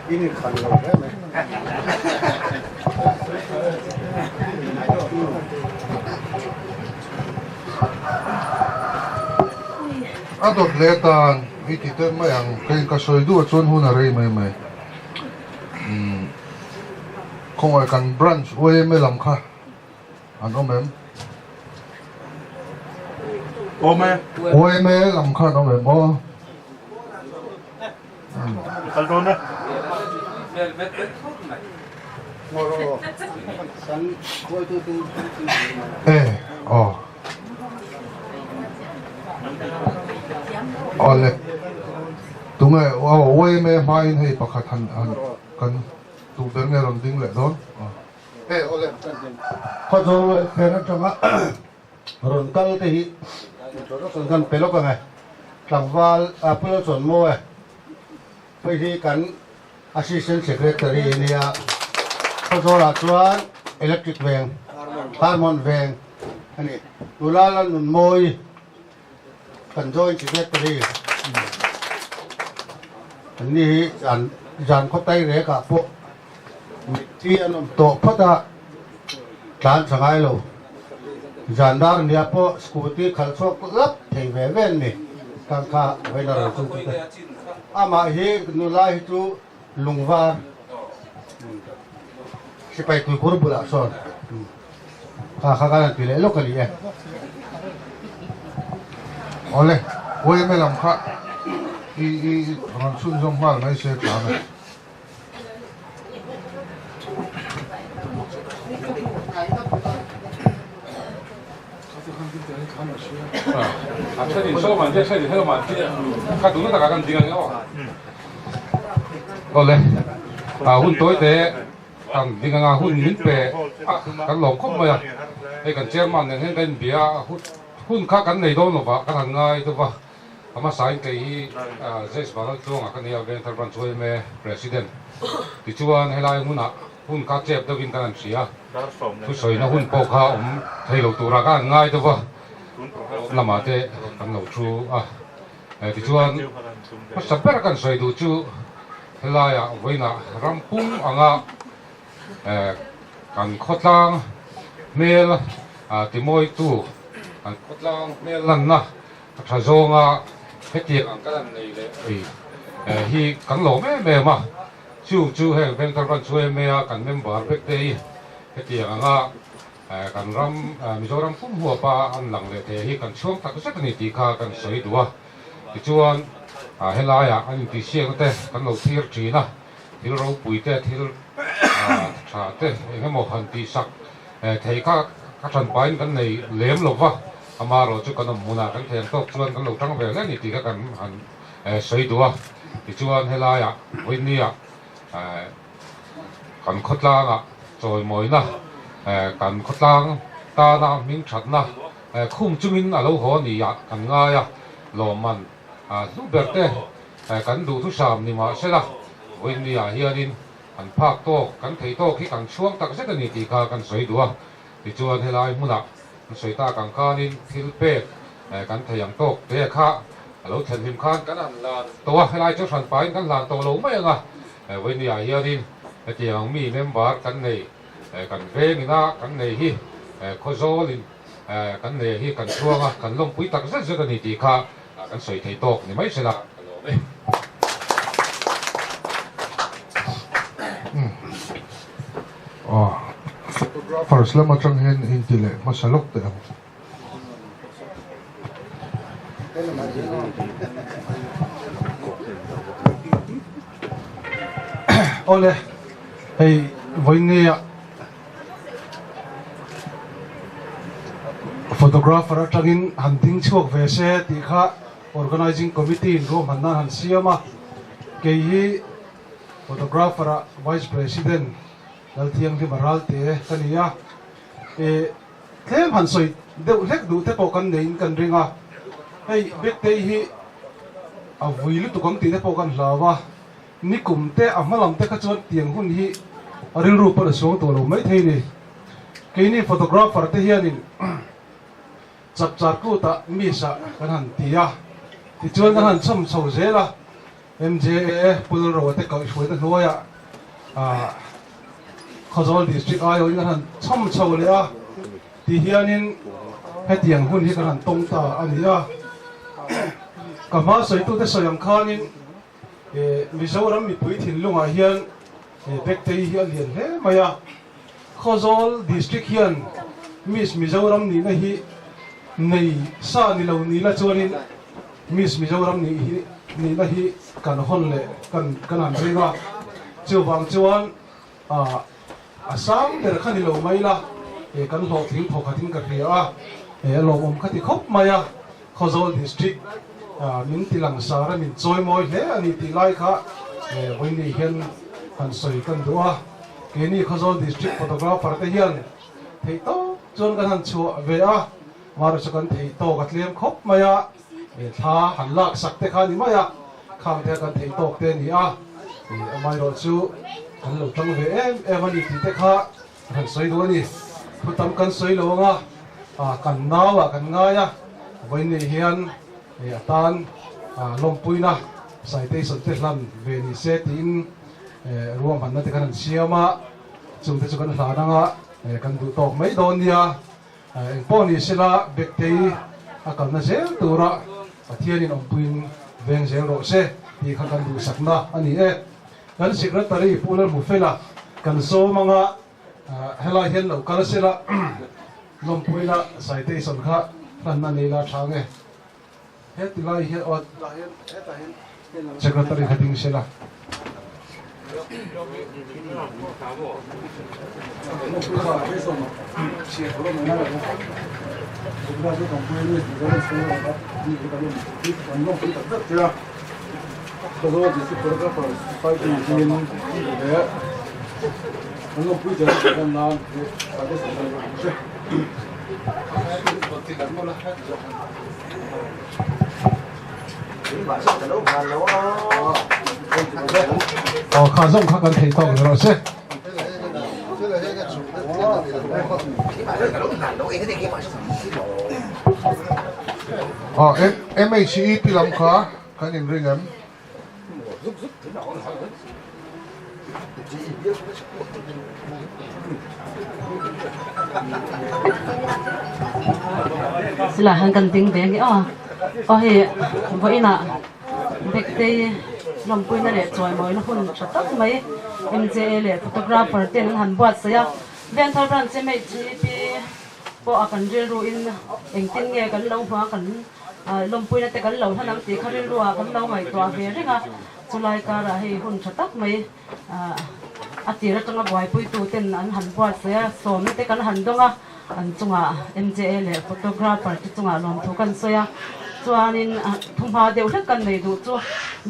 ini kalau adot letan iti ten mayang kay kasoy du at chon huna ray may kung ay kan branch uwe me lam ka ano mem uwe me lam ka no mem o kalona ole tunga oi me mai hei pakhat han kan tu ber nge ron ding le don hey ole khó rồi thế nó trong á rồi câu thì chỗ đó cần phải lúc này làm vào apple chuẩn mua bây giờ cần assistant secretary này khó rồi là chuan electric van harmon van này tula là nụn môi cần join secretary này dàn có tay rẻ cả bộ thì anh tổ phát ra đàn sang ai lo dàn dar ni apo scooty khalso lap thei ve ven ni kangka venar chu tu ama he nulai chu lungwa sipai tu kurbula son kha kan pile locally ole oi me lam kha i ron sun jong mal mai se ta na 차디 소만 제 차디 해만 가 누구 다 가간 지가요. 올래. hun tối thế thằng đi ngang hun miếng bè cái lồng không mà cái cần che màn này cái bia hun khác cái này đâu nó vậy cái thằng ngay đâu vậy mà sai cái dễ bảo nó chuông cái này bên thằng bạn chơi mẹ president thì chuan hay là hun khác chép đâu bên cái gì à tôi soi nó hun bọc ha thấy lẩu tu ra cái ngay đâu vậy làm mà thế cái lẩu chu thì chuan nó sắp bẹt cái soi đồ chu lai à với na rampung anga kan khotlang mel timoi tu kan khotlang mel lan na thazonga heti ang kan nei le hi kan lo me ma chu he ven tar ban chue me a kan member pek te heti anga kan mizoram pum hua pa an lang le te hi kan chuang tak sa ni ti kha kan soi duwa ti chuan helai anh ti siang te kan lo thir thina thil ro pui te thil tha te engemaw han ti sak thei kha than pain kan nei lem lova ama ro chu kan muna kan theng tok chuan kan lo tang ve le ni ti ka kan han soi duwa ti chuan helai voinia kan khotlang choi moina kan khotlang ta na min that na khum chumin alo ho ni ya kan nga ya lo man lúc bẹt thế cắn đủ thứ sàm thì mà sẽ là với đi hianin anh phác to cắn thấy to khi càng xuống ta sẽ cần đi thì cả càng sấy đùa thì chuan hay là muốn sấy ta càng khan in thiếu bẹt cắn thấy yang to thế khá lâu thành hiểm khan cắn ăn là to hay là cho sản phẩm cắn là to lâu mấy à với đi hianin thì ang mi member cắn này cắn về người ta cắn này hi có gió lên cắn này hi cắn xuống cắn lông quý ta sẽ cần đi thì cả kan soi thei tok ni mai sela photographer lama chang hen in tile masalok te ole hey voinia photographer atangin hunting chuak ve se ti kha organizing committee in room hanna han siama ke hi photographer vice president lalthiang di maral te kania them han soi deu lek du te po kan nein kan ringa hey bek te hi a vuilu tu kam ti te po kan hlawa nikum te amalam te ka chuan tiang hun hi aril ru par song to lo mai thei ni ke ni photographer te hianin chap char ku ta mi sa kan han tia ti chuan kan han cham chho zela MJA pul ro te ka shoi ta hnoya Khazol district ayo kan han cham chho le a ti hianin hetiang hun hi kan han tong ta ania kama soi tu te soyam khanin mizoram mi pui thin lunga hian bek te hi alian he maya Khazol district hian mizoram ni na hi nei sa ni lo ni la chuanin mizoram ni la hi kan hon le kan an ringa chuwang chuan asam der khani lo mai la kan lo thing tho khatin ka ria lo om khati khop maya Khozol district min tilang sara min choi moi hle ani ti lai kha voini hian han soi kan dua keni Khozol district photographer te hian thei to chon kan han chu ve a mar chu kan thei to ka tlem khop maya tha han lak sak te kha ni maya khang te kan thei tok te ni a amai ro chu kan lo tang ve em ani ti te kha han soi do ni khutam kan soi lo nga kan nawa kan nga ya voini hian tan lompuina citation te hlan ve ni se tin ruam han na te kan siama chung te chu kan hla nanga kan du tok mai don dia poni sila bektei akal na sel tura pathianin ompuin veng sel ro se ti khan kan du sakna ani kan secretary pular mufela kan so manga hela hian lo kal sila lompuina citation kha hlan na nei la thange het lai hian ot secretary khating sila khá rộng khá cần thấy tổng rồi chứ em ấy chỉ bị làm khó cái nhìn riêng em sila hanggang ting beng he voi na bekte lompui na le choi moi na hun chatak mai MJ le photographer ten han buat saya ven thar ran che mai chi pi po akan ril ru in engtin nge kan lo hwa kan lompui na te kan lo thanam ti kharil ru kan lo mai to ve ringa chulai ka ra he hun chatak mai atira tanga boy pui tu ten an han buat saya som te kan han donga an chunga MJ le photographer ti chunga lom thu kan soya chuanin thumha deuh hlek kan nei du chu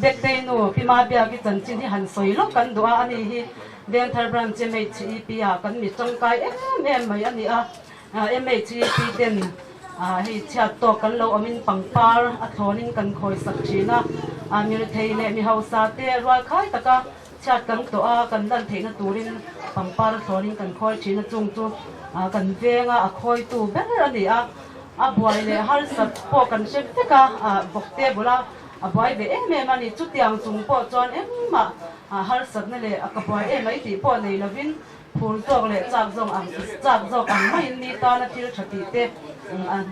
bek dei nu pima bia ki chan chin hi han soi lo kan du a ani hi veng thar bram che mei chi pia kan mi tangkai em mai ani a mei chi pi den hi chat to kan lo amin pangpar a thonin kan khoi sak thina mi thei le mi hausa te roi khai taka chat kan to a kan dan theina turin pangpar thonin kan khoi thina chung chu kan venga a khoi tu ber ani a boy le har sat po kan shek te ka bokte bola a boy be em mani chu tiang chung po chon em ma har sat na le a ka boy em ai ti po nei lovin phul tok le chak zong ang mai ni ta na thil thati te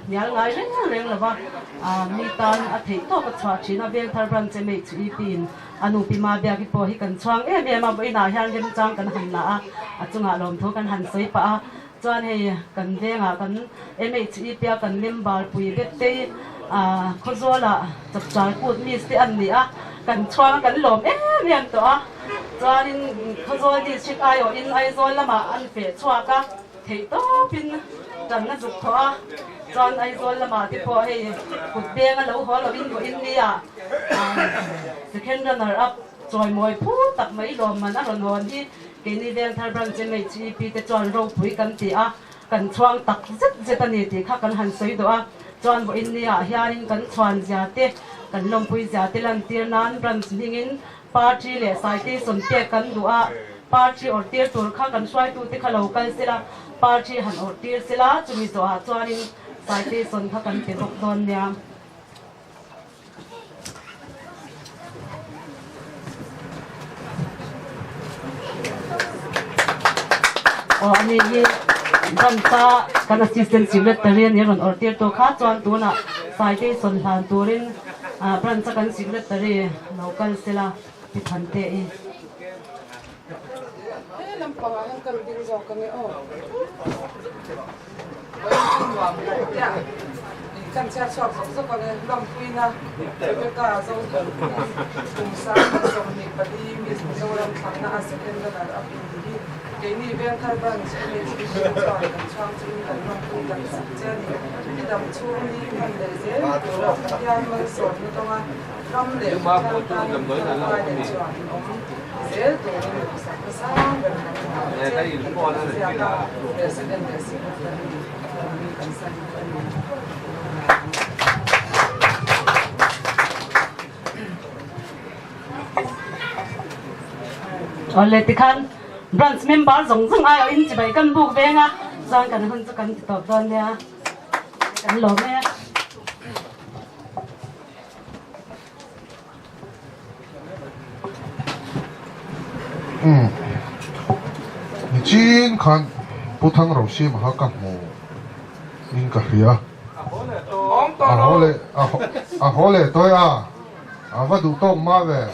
nyal ngai leng lova ni tan a thei to ka chwa thina beng thar bran che mei chi pin anu pi ma bia ki po hi kan chuang em ma bai na hian lem chang kan han na a chunga lom tho kan han soi pa chuan hei kan venga kan MHE pia kan member pui bet te khozola chap chal put mi ste an ni a kan chuang kan lom em to a chuan in khozol district ayo in aizol lama an fe chua ka thei to pin kan na juk tho a chuan aizol lama ti po hei put beng a lo ho lo in go in ni a second runner up choi moi phu tak mai lom man a ron hi kini veng thar bran che mei chi pi te chuan ro pui kan ti a kan chuang tak zet ani ti kha kan han soi do a chuan bo in ni a hianin kan chuan zia te kan lom pui zia te lan tir nan bran hingin party le sai te som te kan du a party or tir tur kha kan swai tu te khalo kan sila party han or tir sila chumi zo a chuanin sai te son kha kan te bok don nya ani hi dan ta kan assistant secretary ni ron ortir to kha chuan tu na sai te son hlan turin branch kan secretary local sela ti phante e lampang ang kan din zo kami kan sia sok sok kan dom pina ke ka zo kum sa zo ni padi mi zo ram thang na second na apin di cái này bên thay bằng chỉ để chỉ để chọn cái chọn chỉ là nó cũng đặt sẵn trên thì đầm chuông đi mình để dễ rồi thì anh mới sốt như tao năm để mà bộ tu đầm mới là lo để chọn dễ rồi mình sẵn cái sáng về này cái gì cũng còn là để sẽ đem để xin Oleh tikan branch member zong zong ayo in ci bai kan buk ve nga zang kan hun chu kan top don ya kan lo me chín khăn bút thang rau xi mà hắc cam mồ in cà phê à hồ lệ tôi và đủ tôm mà về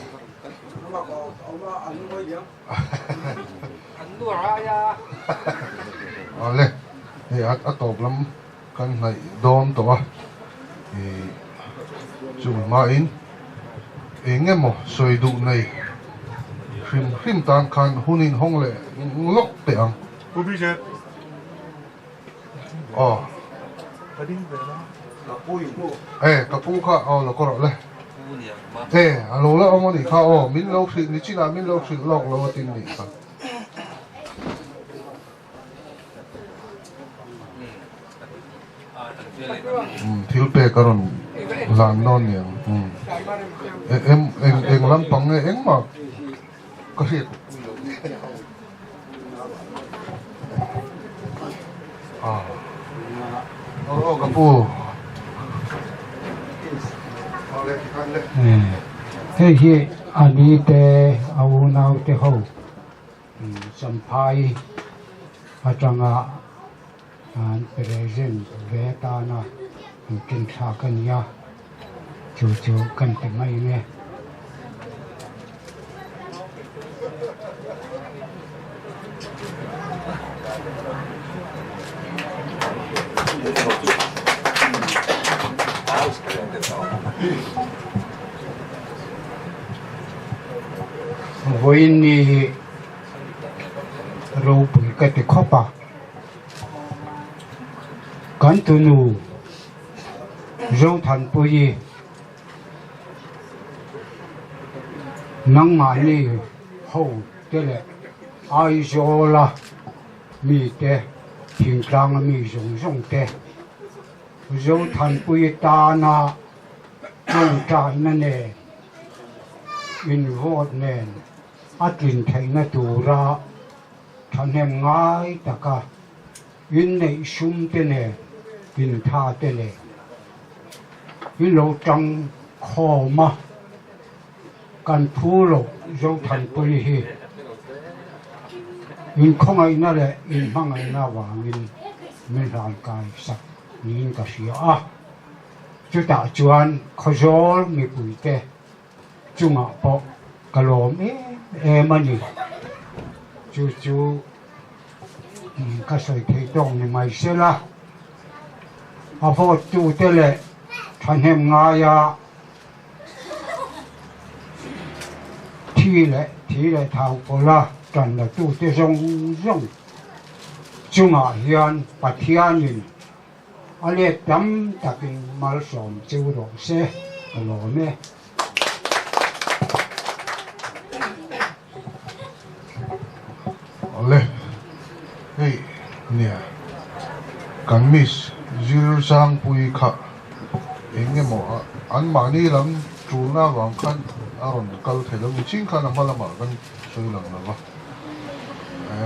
lệ thì tôm lắm cái này đom to thì dùng mà in nghe một sôi đủ này phim tan khăn hôn in hong lệ lóc tiếng kapu ka lo ko le alo la omo ni ka min lo fi ni china min lo fi lok lo tin ni ka thil pe karon lan non ni em lam pang em ma ko hit kapu hi ani te au nau te ho sampai atanga an present veta na kin tha kan ya chu kan te mai me với ni râu bụi cái thì khó bà cán tu nụ râu thành bụi nắng mà ni hậu thế lệ ai cho là mi tê hình trang mi rong tê râu thành bụi ta na rong trái na nè in vót nè atin thấy na tu ra thành em ngay ta cả in này sum tên này in tha tên này in lâu trăng khó mà cần thu lộc dấu thành bồi hi in không ai na lệ in mang ai na vàng in mình làm cái sắc nhìn cái gì chú ta chuan khó gió mi bụi tê chung à bộ cái lỗ em anh chú cái sợi thầy đông này mày sẽ là phố chú tê lệ thành em ngay thi lệ thảo cổ la trần là chú tê rong chung à hiền bát hiền nhìn anh ấy đâm đặc biệt mal sòng chú đồ xe cái lỗ mẹ le hey nè kan miss zil sang pui kha enge mo an mani lam chuna wang khan aron kal thelo mi ching khan amala ma kan soi lang na ba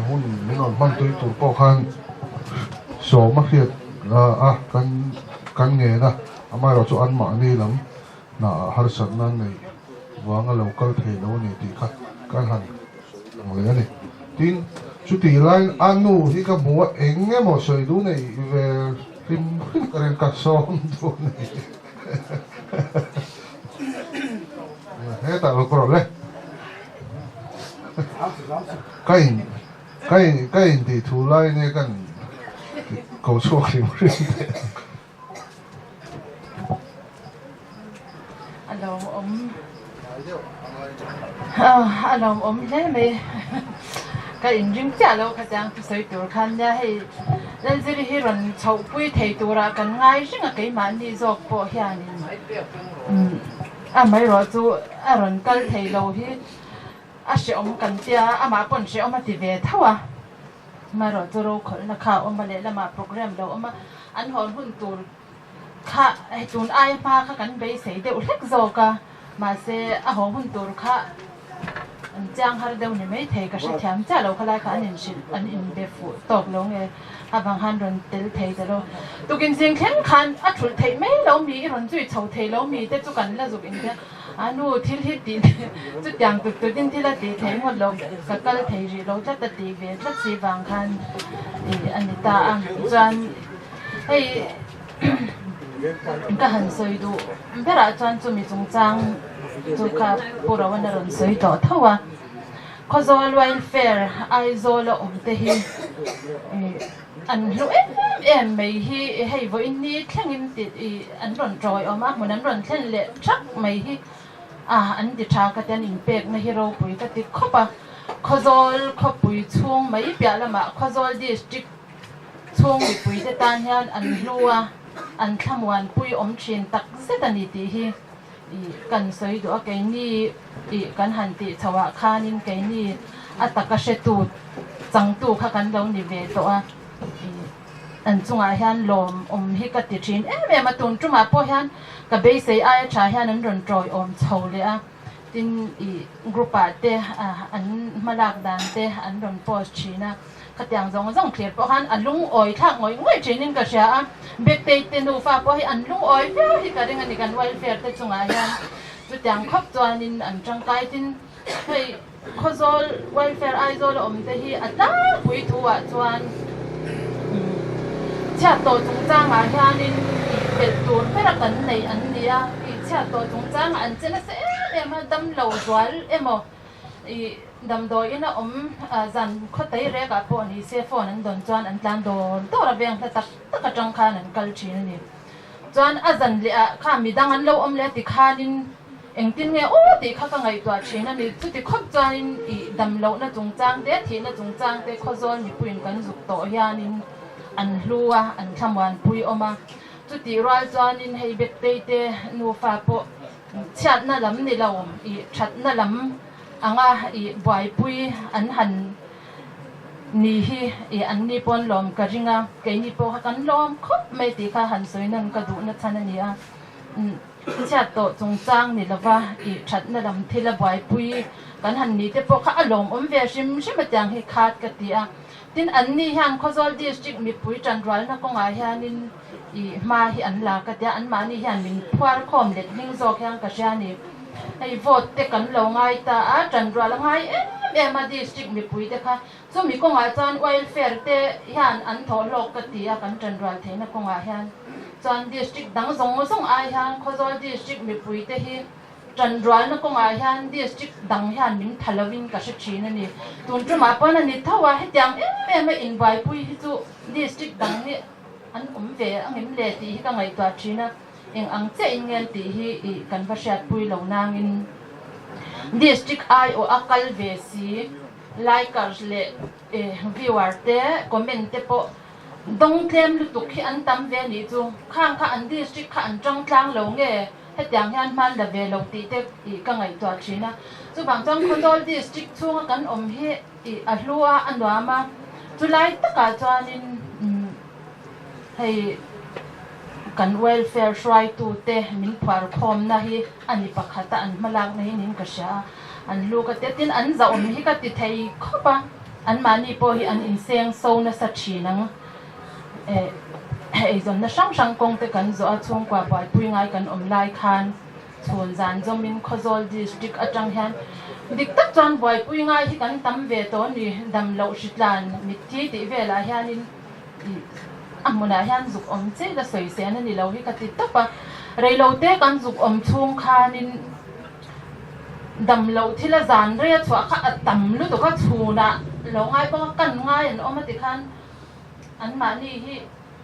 hun min man tui tur po khan so ma hiat kan nge na amai ro chu an mani lam na har sat na nei wang lo kal thelo ni ti kha kan han lang le ni tin chú tỷ lại ăn nụ thì các bố anh nghe một sợi đu này về phim cái cả son đu này hết tại lo còn đấy cái thì thu lại này cái câu chuyện gì vậy alo thế mày ก็อินริงเจ้าเราขจังสวยตัวคันเนี่ยให้นั่นสิที่รอนเฉาปุ้ยเทตัวละกันง่ายซึ่งก็มันนี่จอกโปะเฮียนี่ไม่รู้จู่รอนกันเทเราที่เสียอมกันเจ้ามาปนเสียอมติเวทว่ามารู้จู่เราคนละข่าวมาเลยแล้วมาโปรแกรมเรามาอันหอนหุ่นตัวค่ะไอ้ตูนไอ้มาค่ะกันไปเสียเดี๋ยวเล็กโจกะมาเสียหอนหุ่นตัวค่ะจ้างฮาร์ดเดวนี่ไม่เทก็ใช้แถมจ้าเราขลายค่ะอันนี้ชิลอันนี้เบฟูตกลงบางฮันรอนเตลเทแต่เราตุกินสิ่งแข็งขันทุลเทไม่เรามีรอนจุยเฉาเทเรามีแต่จุกันแล้วจุกินเนี่ยนู้ที่ดีจุดอย่างตุดินที่ละดีเทหมดเราสักกัลเทจีเราจะตัดดีเวทสีบางคันอันนี้ตาจวนให้ก็หันสวยดูเวลาจวนจะมีจงจังจุกกับปูราวันรอนสวยต่อเท่าว่าข้อโซลวิลเฟร์ไอโซลเตหิอันรู้ไม่ฮีให้วันนี้แข่งอินติดอันรอนจอยออกมาเหมือนอันรอนแข่งเละชักไม่ฮีอันติดชากันอินเป็กไม่ฮีโร่ปุยก็ติดข้อปะข้อโซลข้อปุยช่วงไม่เปียละมาข้อโซลดิสติกช่วงปุยจะตานยันอันรัวอันขมวนปุยอมชินตักเสตันิติฮีกันสวยดูแกนี่กันหันติชาวคานินแกนี่อัตกเชตูจังตูข้ากันเราหนีเวตัวอันจุงอาฮันลมฮิกติชินเมื่อมาตุนจุมาพอฮันกับเบสไอชาฮันนั้นรอนจอยชาวเลยตินกรุ๊ปเตอันมาลักดันเตอันรอนโพสชีนะขัดยังจงเคลียร์พอฮันอันลุงอ้อยข้างอ้อยง่ายชินินก็เสียเบกเตยเตนูฟ้าพอให้อันลุงอ้อยเพื่อที่การเงินในการไวเฟียร์เตจุงอาฮันจุดยังครบจวนินอันจังไกตินให้ข้อโซลไวเฟียร์ไอโซลเตฮีอัตตาคุยทัวจวนเชื่อตัวจงจ้างอาฮันนินเป็นตัวไม่รักกันในอันนี้เชื่อตัวจงจ้างอันเจนเสมาดำเหลาจวนโมดำโดยนะจันเขาตีเรียกพวกนี้เสียฟอนั้นโดนจวนอันตันโดนตัวระเบียงแต่ตักจังคานันกัลชีนี่จวนจันเลี้ยข้ามีดังอันเราเลี้ยติคานินเองตินเงี้ยโอ้ติข้าก็ไงตัวชีนั่นนี่จุดที่คบจวนดำเหลานะจงจังเด็ดที่นะจงจังเด็ดข้อจวนมีปุ่นกันจุกโตยานินอันรัวอันทำวันปุยออกมาจุดที่รอยจวนนินให้เบ็ดเตยนูฟ้าโปชัดน่ะลำนี่เราชัดน่ะลำอังบอยปุยอันหันนี่ฮีอันนี้ปนลมกระจิงแกนี่ปอกันลมคบไม่ตีข้าหันสวยนั่งกระดูนัดชันนี่เชื่อโตจงจ้างนี่ละว่าชัดนั่นลำที่ละบอยปุยกันหันนี่แต่ปอข้าลมเวชิมมาจังให้ขาดกติตินอันนี้ฮันข้อจอลดิสติกมีปุยจันทร์นักกงอาฮันินมาฮีอันลากติอันมานี่ฮันมินพวาร์คอมเด็ดนิ่งโซกยังกระชานี่ไอ้โวตเตกันลงไงตาจันทร์ละไงมาดิสติกมีปุยเด็กค่ะส่วนมีกงอาจารย์ไวเฟร์เตฮันอันทอลกติกันจันทร์เทนักกงอาฮันจานดิสติกดังส่งอาฮันข้อจอลดิสติกมีปุยเตฮีจันทร์นักกงอาฮันดิสติกดังฮันมินทะเลวินกษัตริย์นั่นนี่ตุนจุมาปนันนี่ถ้าว่าให้ยังไม่อินไว้ปุยที่จูดิสติกดังนี่อันเวอันเห็นเลตีที่ก็ไงตัวชีนะเองอังเจอินเงินตีที่กันภาษาปุยเหล่านางอินดิสติกไอโออักลเวซีไลค์กันเลยวิวาร์เตะคอมเมนต์เตปดงเทมลุตุกที่อันตั้มเวนี่จูข้างข้าอันดิสติกข้าอันจังกลางเหล่าเงี้ยให้ยังยันมันเดเวลตีเตก็ไงตัวชีนะจูบางจังคนโดนดิสติกช่วงกันให้อัลลัวอันว่ามาจุไลตะกาจานินให้กันเวลเฟร์ช่วยตูเตมินพาร์คอมนะฮีอันนี้ปักขัดอันมาลักนะฮีนินกษาอันลูกก็เตตินอันจะฮีก็ติดให้ขบะอันมานี่พอฮีอันอินเซียงโซนสัจชีนังไอ้จนนะช่างกงเตกันจะเอาช่วงกว่าบ่อยปุยง่ายกันไล่คันส่วนจานจงมินคอโซลดิสติกอาจังฮันดิกตักจานบ่อยปุยง่ายที่กันตั้มเวตัวนี่ดำเหลาชิดลานมิที่ติเวลาฮันนินมุนาฮันจุกเจ้าสวยเสียนั่นนี่เราที่กติดตับะเรื่องเราเตะกันจุกช่วงคานินดำเราที่ละจานเรียกว่าข้าตั้มรู้ตัวข้าชูนะเราง่ายเพราะกันง่ายอันมาติคันอันมานี่ที่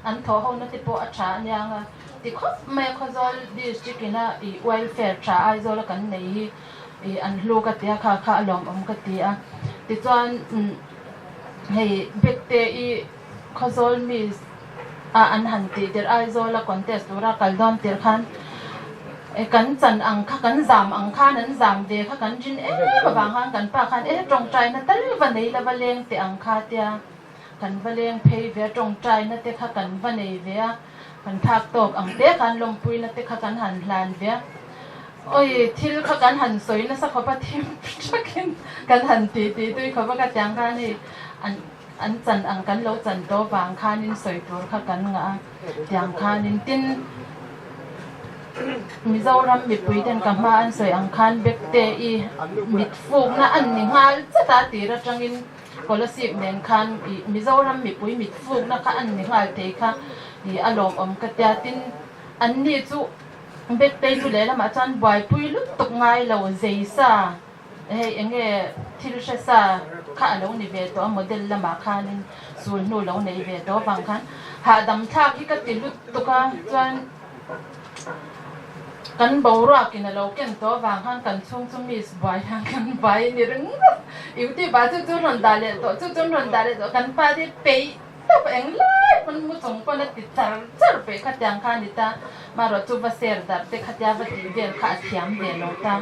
อันท้อเขานั่นติดโปอัจฉริยะติดครบไม่ข้อจอลดิสติกนะเวลเฟร์ช้าไอโซลกันในอันลูกกติยาข้าลมกติยาติดจวน hei bekte I khazol mi an hanti der aizola contest ura kaldom tir khan kan chan ang kha kan zam ang khan an zam de kha kan jin bawang han kan pa khan tong trai na tal va nei la baleng te ang kha tia kan baleng phei ve tong trai na te kha kan va nei ve kan thak tok ang te kan lompui na te kha kan han hlan ve oi thil kha kan han soi na sa khopa thim chakin kan han ti tui khopa ka chang kha ni an chan ang kan lo chan to wang khanin soi tur kha kan nga tiang khanin tin Mizoram mi pui ten kama an soi ang khan bekte I mit fuk na an ni ngal chata ti ra tangin policy men khan I Mizoram mi pui mit fuk na kha an ni ngal te kha I alom ka tia tin an ni chu bekte chu le la ma chan boy pui lu tuk ngai lo zei sa hey enge thil she sa kha lo ni ve to model la ma khanin sul nu lo nei ve to wang khan ha dam thak hi ka ti lu tuka chuan kan bawra kin lo ken to wang han kan chung mi bai han kan bai ni reng iuti ba chu ron dale to chu ron dale to kan pa di pe to eng lai man mu chung pa na ti char pe kha tyang kha ni ta ma ro chu va ser dar te kha tya va ti vel kha thiam de lo ta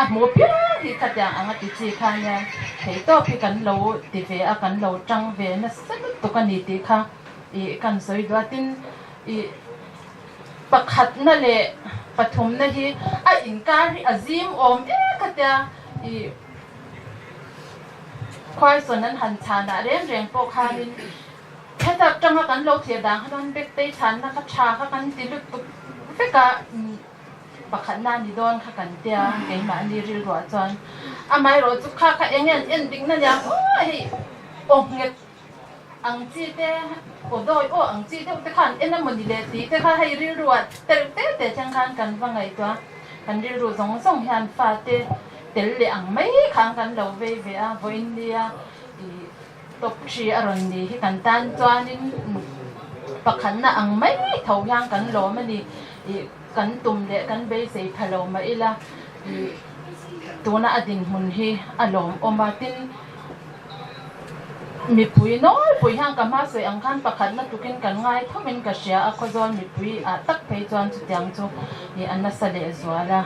a mo pya hi kha tyang anga ti chi kha nya thei to phi kan lo ti ve a kan lo tang ve na sa to kan ni ti kha I kan soi do tin I pakhat na le pathum na hi a inkar hi azim om kha tya I khoi sonan han chana reng po khanin khata tanga kan lo thia dang hanon bek te chan na kha tha kha kan ti lu tu feka pakhat na ni don kha kan tia ke ma ni ril ro chon amai ro chu kha engen en ding na ya hi nget ang chi te ko doi ang chi te khan en mo ni le ti te kha hai ril ro te chang khan kan wa ngai to kan ril ro zong zong hian fa te tel le ang mai khang kan lo ve ve a voin lia I top 3 aron ni hi kan tan chuanin pakhan na ang mai thau yang kan lo ma ni kan tum le kan be sei phalo ma ila tuna adin hun hi alom omatin mi pui noi pui hang kama soi ang khan pakhat na tukin kan ngai thomin ka sia a khozon mi pui a tak phei chuan chu tiang chu ni anna sale zuala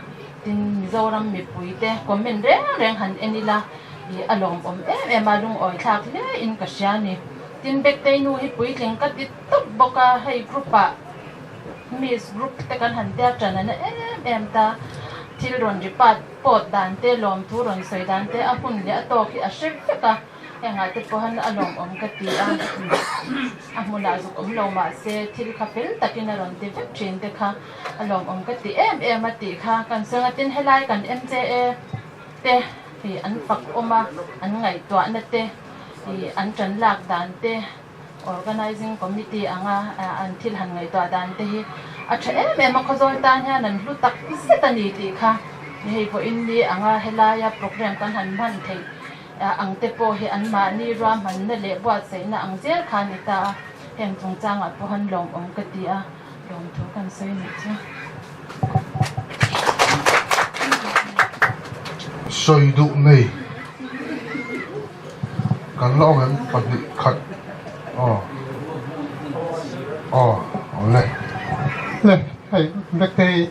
tin Mizoram mi pui te comment reng han enila I alom malung oi thak le in ka sia ni tin bek te nu hi pui tling ka ti tok boka hei group a miss group te kan han dia chana na ta thil ron ri pat pot dan te lom thu ron soi dan te a hun le to ki a shek ka nga te po han alom ka ti a mula zu lo ma se thil kha pel takin ron te vek thin te kha alom ka ti a ti kha kan sanga tin helai kan MJA te thì anh Phật oma anh ngày toán nè te thì anh trấn lạc đàn te organizing committee anh thil han ngày toán đàn te hi acha em mà có rồi ta nha nên lu tak se ta ni ti kha hi po in ni helaya program kan han man thei ang te po hi an ma ni ram han na le wa sei na ang zel kha ni ta hem chung chang a po han lom ka ti a lom thu kan sei ni cha soi du nei kan lo men padi khat le hey bekte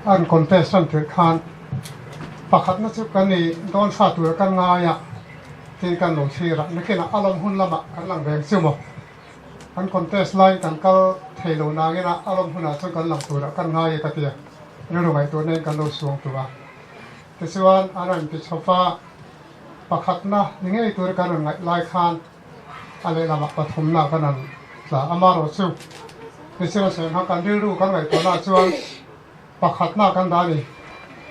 an contestant khan pakhat na chu kan ni don sa tu kan nga ya tin kan lo thira nakena alom hun lama kan lang veng chu mo an contest line kan kal thelo na ngena alom huna chu kan lang tu ra kan nga ya ka tia ru ngai tu nen kan lo suang tu wa Kesuan aran pi sofa pakhat na ningai tur kan ngai lai khan ale lama pathum na kanan la amaro chu kesuan sen ha kan ru kan ngai to na chuan pakhat na kan dani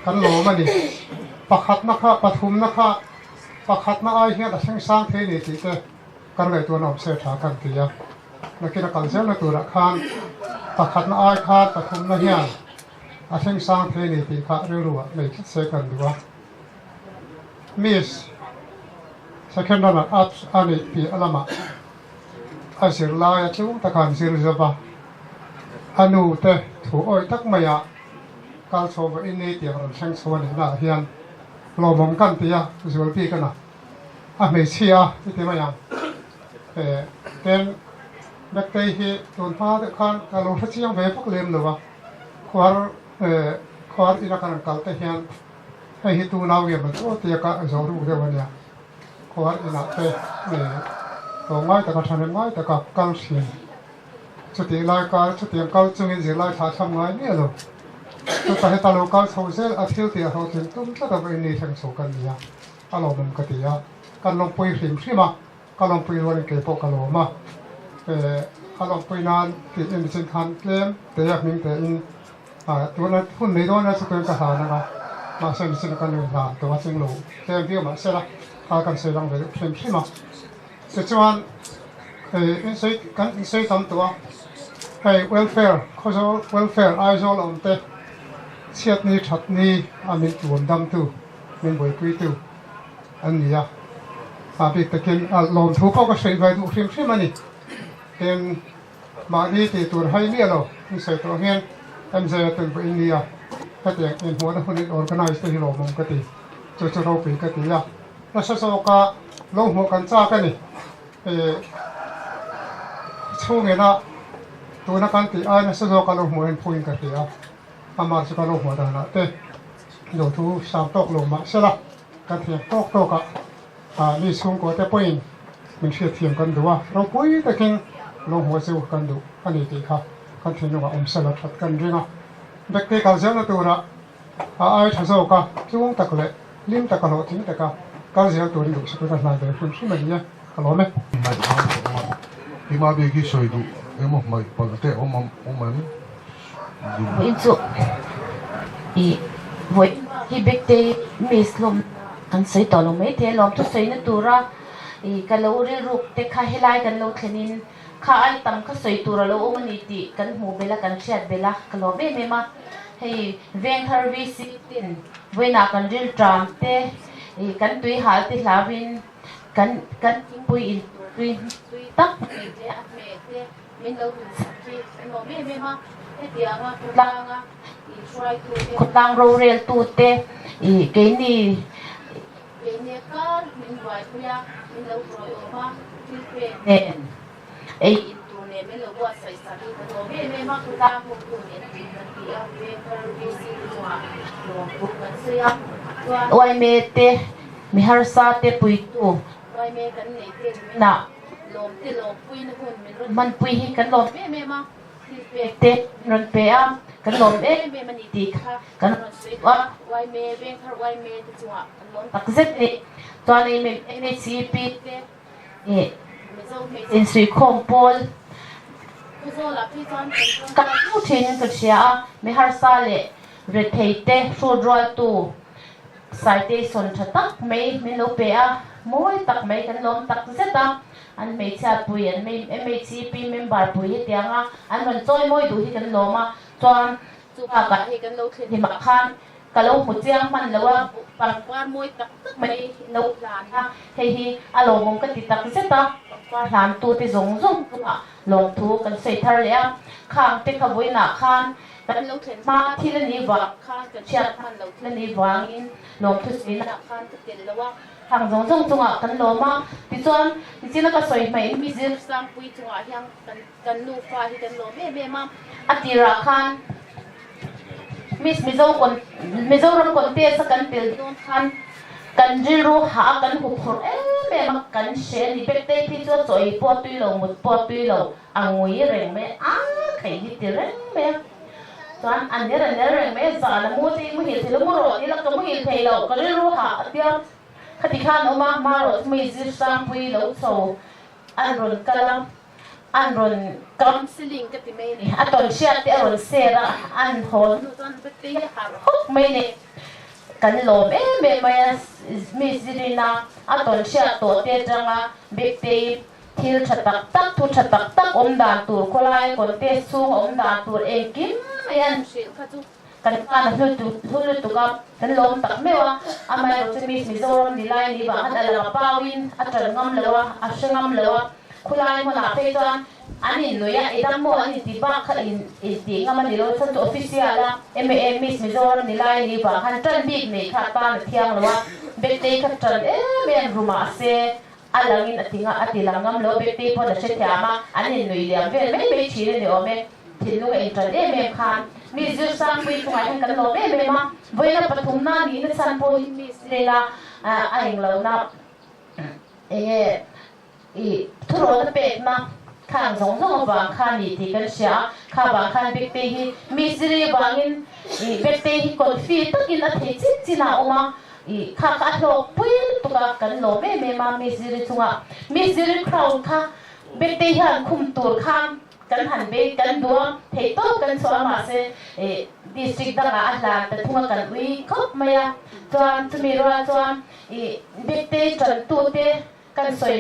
kan lo ma ni pakhat na kha pathum na kha pakhat na ai hian a seng sang the ni ti te kan ngai to na se tha kan ti ya nakina kan sel na tur khan pakhat na ai kha pathum na hian a seng sang the ni ti kha ru nei se kan duwa miss second na at ani pi alama asir la ya chu ta kan sir zaba anu te thu oi tak maya kal so ba in ni ti ron sang so ni na hian lo mom kan ti ya zual pi kana mấy chia thì thế mà nhang tên đặc tây hi tuần pha được khan cả lô phát chiang về phát lên rồi khoar ina kan kal te hian hei hi tu nau ye ma to te ka zo ru de wania khoar ina te to ngai ta ka thane ngai ta ka kal sin chuti lai ka chuti kal chungin je lai tha tham ngai ne lo to ta he ta lo kal chho se a thil ti a ho tin tum ta da ve ni thang so kan ya a lo mum ka ti ya kan long pui hrim hrim ka long pui ro ni ke po ka lo ma ka long pui nan ti in chin khan tlem te yak ming te inตัวนั้นหุ่นในตัวนั้นสุดเป็นกระหานะครับมาเส้นเส้นกันเลยนะตัวจริงหลูเต็มที่มาเสร็จละพากันเสร็จลงไปเต็มที่มาเสร็จวันอินไซต์กันอินไซต์ทำตัวwelfare เขาจะ welfare ไอโซลonเตเชียดนี้ชัดนี้มินตัวดำตัวมินบวยกุยตัวอันนี้ปีตะกินลมทุกข์ก็ใช้ไปดูเต็มที่มันนี่เป็นมาดีที่ตัวให้เนี่ยเราอินไซต์ตัวเฮียนMZ เป็นไปอินเดียก็แต่เอ็นหัวนักคนนี้ organize ที่เรามองก็ตีจะเราปีก็ตีแล้วสสกลงหัวกันจ้ากันนี่ช่วงนี้นะตัวนักการตีสสกลงหัวเอ็นพูนก็ตีอามาสกลงหัวได้นะแต่เดี๋ยวทุกสามตกลงมาเสร็จละกันเทียมตกนี่ช่วงก็แต่พูนมันเชื่อเทียมกันดูว่าเราพูดแต่เก่งลงหัวซิวกันดูอันนี้ตีครับกันถึงว่าสลัดทัดกันจริงอ่ะเด็กที่เขาเจ้าตัวละไอ้ทศก็ช่วงตะกเลยลิ้มตะกโลทิ้งตะกเขาเจ้าตัวนี้ดูสักการนายเด็กคนที่มันเนี่ยฮัลโหลไหมที่มาเบกี้สวยดูมั่ไม่ปกติมันอินสุวันที่เด็กที่มีสลมกันใส่ต่อลงไม่เท่ลมทุกใส่ในตัวละกันเราเรียรูปเด็กข้าให้ไล่กันเราเท่านี้ข้าไอ้ตั้มข้าใส่ตัวเราโอ้มันนี่ตีกันหูเบลกันเชียดเบลกันเราไม่มาให้เวียงฮาร์วีสิตินเวนักกันริลทรัมเต้กันตุยหาติลาวินกันปุยตุยตักเมเต้มินเราสักทีเราไม่มาให้เดียงกุลางโรเรลตูเต้เกนี่ก็มินไว้เพื่อมินเราโรยออกมาที่เป็นไอ้ตัวเนี่ยไม่รู้ว่าใส่สารตัวไม่มาคุณตาคุณตัวเนี่ยเป็นที่เอาไปกระดิ่งสิ่งตัวลงปุ๊บกันเสียตัวไอ้เมเตมีฮาร์ซาเตปุยตัวไอ้เมกันเนี่ยเตน่ะลมที่ลมปุยนะคุณมันปุยกันลมไม่มาที่เตนนเปียกันลมมันอีดีค่ะกันว่าไอ้เมเบ่งค่ะไอ้เมตัวลมตักเสร็จเลยตัวนี้มีCPเตอินทรีย์คอมโพลการพูดถึงกันเชียมีฮาร์ซาเลเรทเตฟูดรอตูสายเตสนชัดตักไม่โลเปียมวยตักไม่กันลมตักเสตังอันไม่ชาปุยอันไม่ซีปีไม่บาร์ปุยเตียงอันมันจอยมวยดูที่กันลมจวนจุกากะที่กันลมที่มักขันกะลงหัวเจียงมันแล้วว่าปังกวานมวยตักไม่โลลานค่ะเฮ้ยอารมณ์มันก็ติดตักเสตังหลานตัวที่ส่งตัวลงทุกันเสร็จทะเลข้างที่ขบวนหนักข้างกันลงถึงมาที่ละนิวาข้างกันเชียร์มันลงละนิวาอินลงทุสินหนักข้างก็ติดแล้วว่าทางส่งตัวกันลงมาที่ส่วนที่นั่นก็สวยไหมมีเรื่องสังปุยตัวยังกันลูกฟ้าที่กันลงไม่มาอธิราคันมิโซรำคนเตี้ยสักกันเปลี่ยนตัวคันกันจิรู้หากันหุบหัวแม่มากันเชนี่เป็ดเต้ที่ตัวสวยปวดตุยลงหมดปวดตุยลงอ่างวยเร่งแม่ใครที่ตีเร่งแม่ตอนอันนี้เร่งแม่สารมูที่มุหิที่ละมุโรนี่ละก็มุหิเทลก็จิรู้หาเดียวคดีข้านออกมาโรดมีจิสังปุยลงโซอันรุนกำลังอันรุนกำสิลิงก็ติไม่นี่อันตอนเชียร์ที่อันรุนเซระอันโหนตอนเป็ดเต้หาฮุกไม่นี่กันลมมีสิรินาอัตอนเชียตัวเตจังเบกเตทิลชัดตักทุชัดตักดานตัวคนไล่คนเตสูงดานตัวเองกิมยันกันหุ่นตุกันลมตักไม่ว่าอเมริกามีโซนดีไลน์ดีบ้างอันละปาวินอัตรงามเลวะอัชงามเลวะคนไล่คนอาเฟจันอันนี้หน่วยอีดัมโมอันนี้ที่บ้านอินที่งามันนี่เราชั้นตัวออฟฟิศละมีโซนดีไลน์ดีบ้างฮันจันบิ๊กนี่ข้าตาเที่ยงเลวะ bekte ka tran men ruma se alangin atinga atilangam lo bekte po na se tiama anin nui liam ve me be chi ne o me thilu e tran me khan mi zu sang wi ku ai kan lo me ma voina pathum na ni na san po mi se la aing lo na thuro na pe na khang zong zong wang khan ni ti kan sia kha wang khan bekte hi mi siri wangin bekte hi kon fi takin a the chin china oma kha ka lo puin tu ka kan lo me ma mi siri chunga mi siri crown kha bekte han khum tur kham kan han be kan duwa thei to kan so ma se district da ga la ta thunga kan ui khop maya chuan chumi ro chuan bekte tran tu te kan soi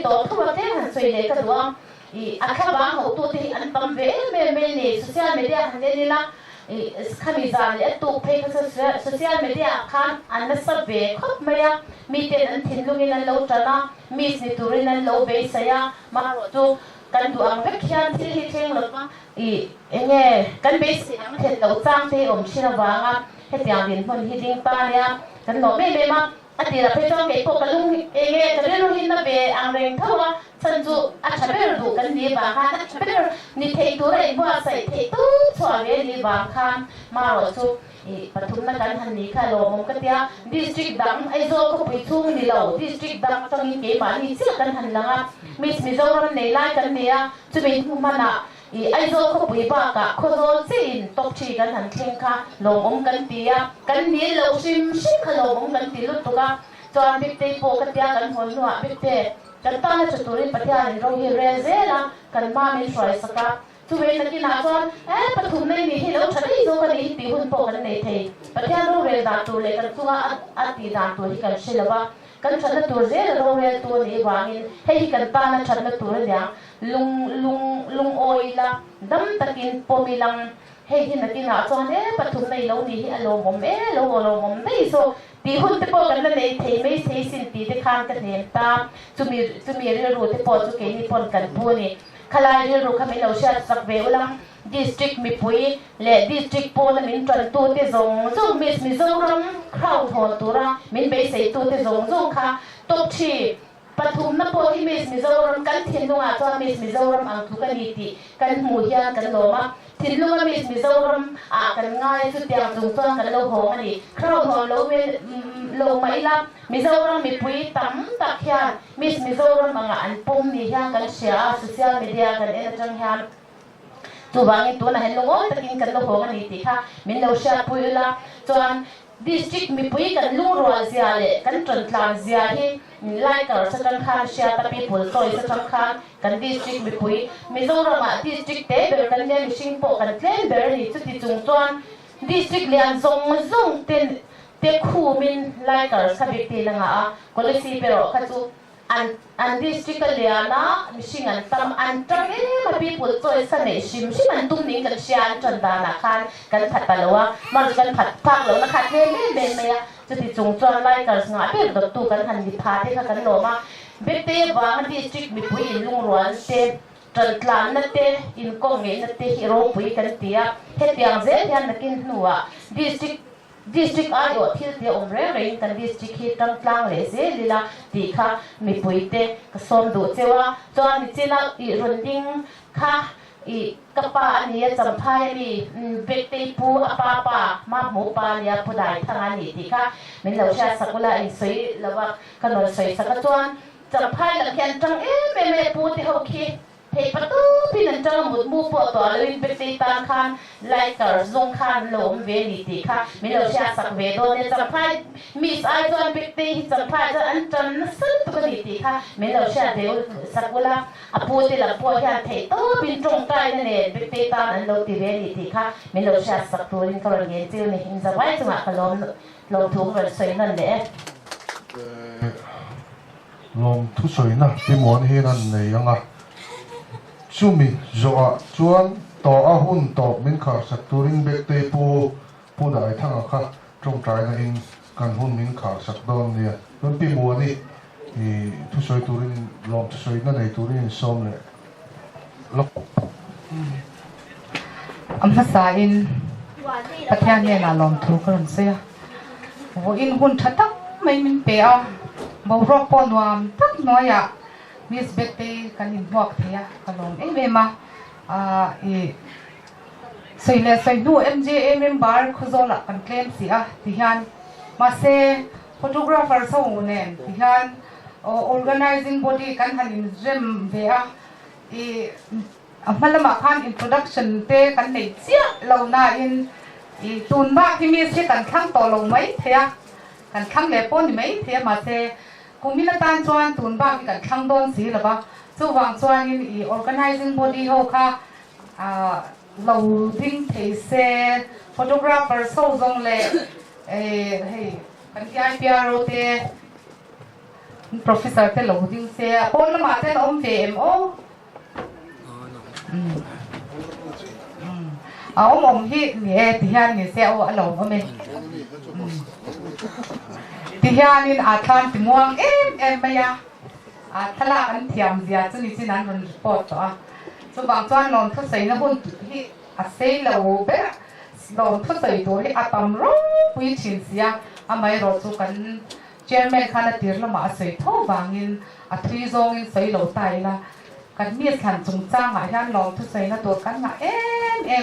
to thua te han soi le ka duwa akha ba ho tu te an pam ve me ne social media han ne la khami za le tu phe ka social media khan an na sab ve khop maya mi te an thin lungin an lo tana mi ni turin an lo be saya ma ro tu kan du ang vek khian thil hi theng lo ma enge kan be si ang thet lo chang te om china wanga he tiang din hon hi ding pa ya kan lo me ma atira pe chong ke ko kalung enge kadelu hin na be ang reng thawa sanju achaber du kan ni ba khan achaber ni thei tu re bo sai thei tu chwa ve ni ba khan ma ro chu pathum na kan han ni kha lo mom ka tia district dam ai zo ko pui chung ni lo district dam tang ni ke ba ni chi kan han langa miss mizoram nei lai kan nia chu be hu mana ai zo ko pui ba ka kho zo chin top chi kan han theng kha lo om kan tia kan ni lo sim kha lo om kan ti lu tu ka chuan bik te po ka tia kan hon nuwa bik te kan ta na chaturin patya ni ro hi re zela kan ma min try saka tu ve na ki na chuan pathum nei ni hi lo thari zo kan ni ti hun po kan nei thei patya ro re da tu le kan chuwa ati da tu hi kan shilaba kan thana tur ze ro re tu ni wangin hei kan ta na thana tur ya lung oila dam takin pomilang hei hin na ki na chuan pathum nei lo ni hi alo mom lo mom nei so ti hun te po kan na nei thei mai sei sin ti te khan ka nem ta chumi re ro te po chu ke ni pon kan bu ni khalai re ro khami lo sha sak ve ulang district mi pui le district po na min tran tu te zong mis mi zoram crowd ho tura min be sei tu te zong kha top chi pathum na po hi mis mi zoram kan thin lunga cho mis mi zoram ang thu kan ni ti kan mu hian kan lo ma thin lunga mis mi zoram kan ngai chu tiang chung chuan kan lo ho ani crowd ho lo me lo mai la mizoram mi pui tam tak hian mis mizoram anga an pum ni hian kan share social media kan en chang hian tu bangi tu na hen longoi takin kan lo ho ani ti kha min lo share pui la chuan district mi pui kan lung ro zia le kan tran tlang zia hi lai kar sa kan khan share ta people toy sa chang khan kan district mi pui mizoram district te ber kan le mishing po kan claim ber ni chu ti chung chuan district lian zong ten te khu min lai kar sabik ti langa policy pero khachu an district liana mishing an tam an tang ma people choice sa nei sim an tum ning kan sian chan da na khan kan phat palawa mar kan phat phak lo na kha the me ya chu ti chung chuan lai kar nga pe do tu kan han ni pha te kha kan lo ma bekte wa district mi pui lung ruan te tran tlan na te in kong nge na te hero pui kan tia he tiang ze hian na kin nuwa district ayo thil te omre rein kan district hi tang tlang le se lila ti kha mi puite ka som du chewa chuan ni china I runding kha I kapa ani champhai ni bekte pu apa ma mu pa ya pudai thanga ni ti kha min lo sha sakula in soi lawa kanol soi saka chuan champhai la khian tang me pu te ho khi thei patu pinan chang mut mu po to lin bekte tan khan lai kar zong khan lom ve ni ti kha min lo sha sak ve do ne champhai mis ai chuan bekte hi champhai cha an chan san tu ni ti kha min lo sha de sakula apu te la po hian thei to pin trong tai ne bekte tan an lo ti ve ni ti kha min lo sha sak tu rin kar nge chiu ni hin za wai chunga ka lom thu ver soi nan le lom thu soi na ti mon he nan nei anga chumi zoa chuan to a hun to min kha sakturin bekte pu dai thanga kha trong trai na in kan hun min kha sak don nia non pi mo ni thu soi turin lom thu soi na nei turin som le lok amhasa in pathian ne na lom thu kan se wo in hun thatak ไม่มีเปล่าบ่รบปนวามตักน้อยอ่ะมิสเบตเต้กันอินหัวเทียกันลงเมมาใส่เลยใส่ดู MJA member คุโซละกันเคลมเสียที่ฮันมาเซ่photographer ส่งเนี่ยที่ฮันorganizing body กันฮันอินเรมเบียมาละมาคัน introduction เต้กันในเสียเราหน้าอินตูนบ้าที่มีเสียกันข้างต่อลงไหมเทียกันข้างเล็บปนไหมเทียมาเซ่คงมีละตานจวนตูนบ้าที่กันข้างโดนสีหรือเปล่าส่วนจวนอินorganizing body เขาค่ะเราทิ้งเทเซ่ photographer ส่งลงเลยให้กันที่ IPR เต้ professor เต้เราทิ้งเซ่คนละมาเต้เราJMO ông hi nè thì han nè xe ô lồng ông ấy thì han in athan thì muang em bây giờ thala anh thiam gì chứ ní anh run report đó số bằng cho anh làm thuốc sấy nó hôn hi sấy lâu bé làm thuốc sấy đó hi atam rong quy trình gì mấy rồi số cần chairman khana tiệt là mà sấy thô vàng in thui zong in sấy lâu tai làกันมีสันจงจ้างหายานลองทุกสิ่งนะตัวกันมา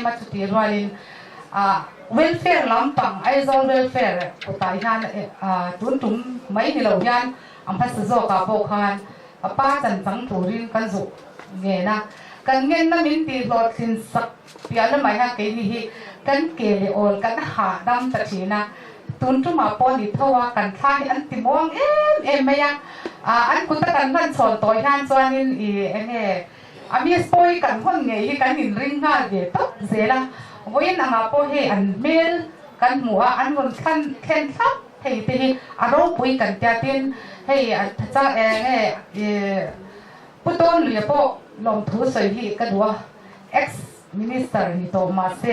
มาจุดที่รวยลินwelfare ลำปังไอ้โซน welfare กูตายยานจุ่มไม่ที่เรายานอัมพัสโซกับโบคานป้าจันสังตูรินกันสุเงี้ยนะกันเงี้ยนั่นมินตีรถสินสักเปียแล้วไม่ฮะเกนี่กันเกลีโอนกันหาดำตะชีนะตุนจุมาปอนิทว่ากันท่าอันติมองไม่ยังอันคุณตะกันนั่นสอนต่อยท่านส่วนนี้เนี่ยมีสปอยกันคนไงกันหินริงหน้าเดี๋ยวตุ๊กเสียละวันนั้นมาพอเฮอันเมลกันหัวอันคนขันแคนทับให้ตีอารมณ์ปุยกันจะตินให้จ้าผู้ต้นหรือพวกลงทุนใส่ที่กันว่า ex minister นี่โตมาเซ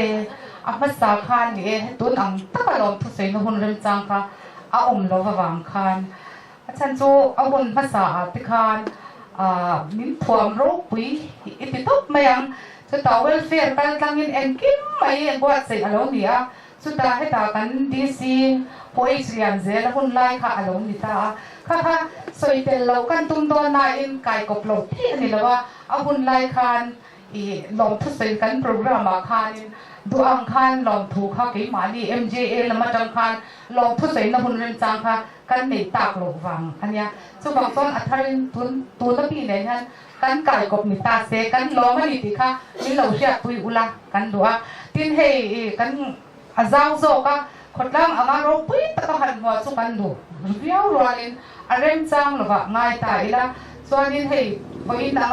อาภาษาคานนี่ตุนอังตะกลงทุนใส่ในหุ่นเริ่มจังค่ะอาอมโลภวังคานฉันจูเอาบนภาษาติคานมิ้นถ่วงโรคปุ๋ยอิติทุบไม่ยังสุดท้ายเวลเฟียร์กันตั้งยินเอ็นกิมไม่ยังบวชใส่อารมณ์เนี่ยสุดท้ายให้ตากันดีซีพอยเสียงเสียแล้วคนไล่ค่ะอารมณ์นี่ตาค่ะสวยเต็มเรากันตุ้มโดนนายอินไก่กบหลบที่นี่แล้วว่าเอาคนไล่คานลองทุกสิ่งกันโปรแกรมมาคานดูอังคารลองถูกค่ะกี่หมาดี MJA แล้วมาจังคารลองทุกสิ่งนะคนเรียนจังค่ะกันในตากหลงฟังอันเนี้ยส่วนบางต้นอัธรินตัวนักปีเนี่ยนั่นกันไก่กบมีตาเสกันล้อมันดีค่ะนี่เราเชื่อตุยอุลากันดูอ่ะทิ้งให้กันอาเจ้าโซก็คนล่างอามารบปุ้ยตะหันหัวสุกันดูเรียวรัวลินอารมณ์จังหรือว่าง่ายตายละส่วนนี้ให้วันน่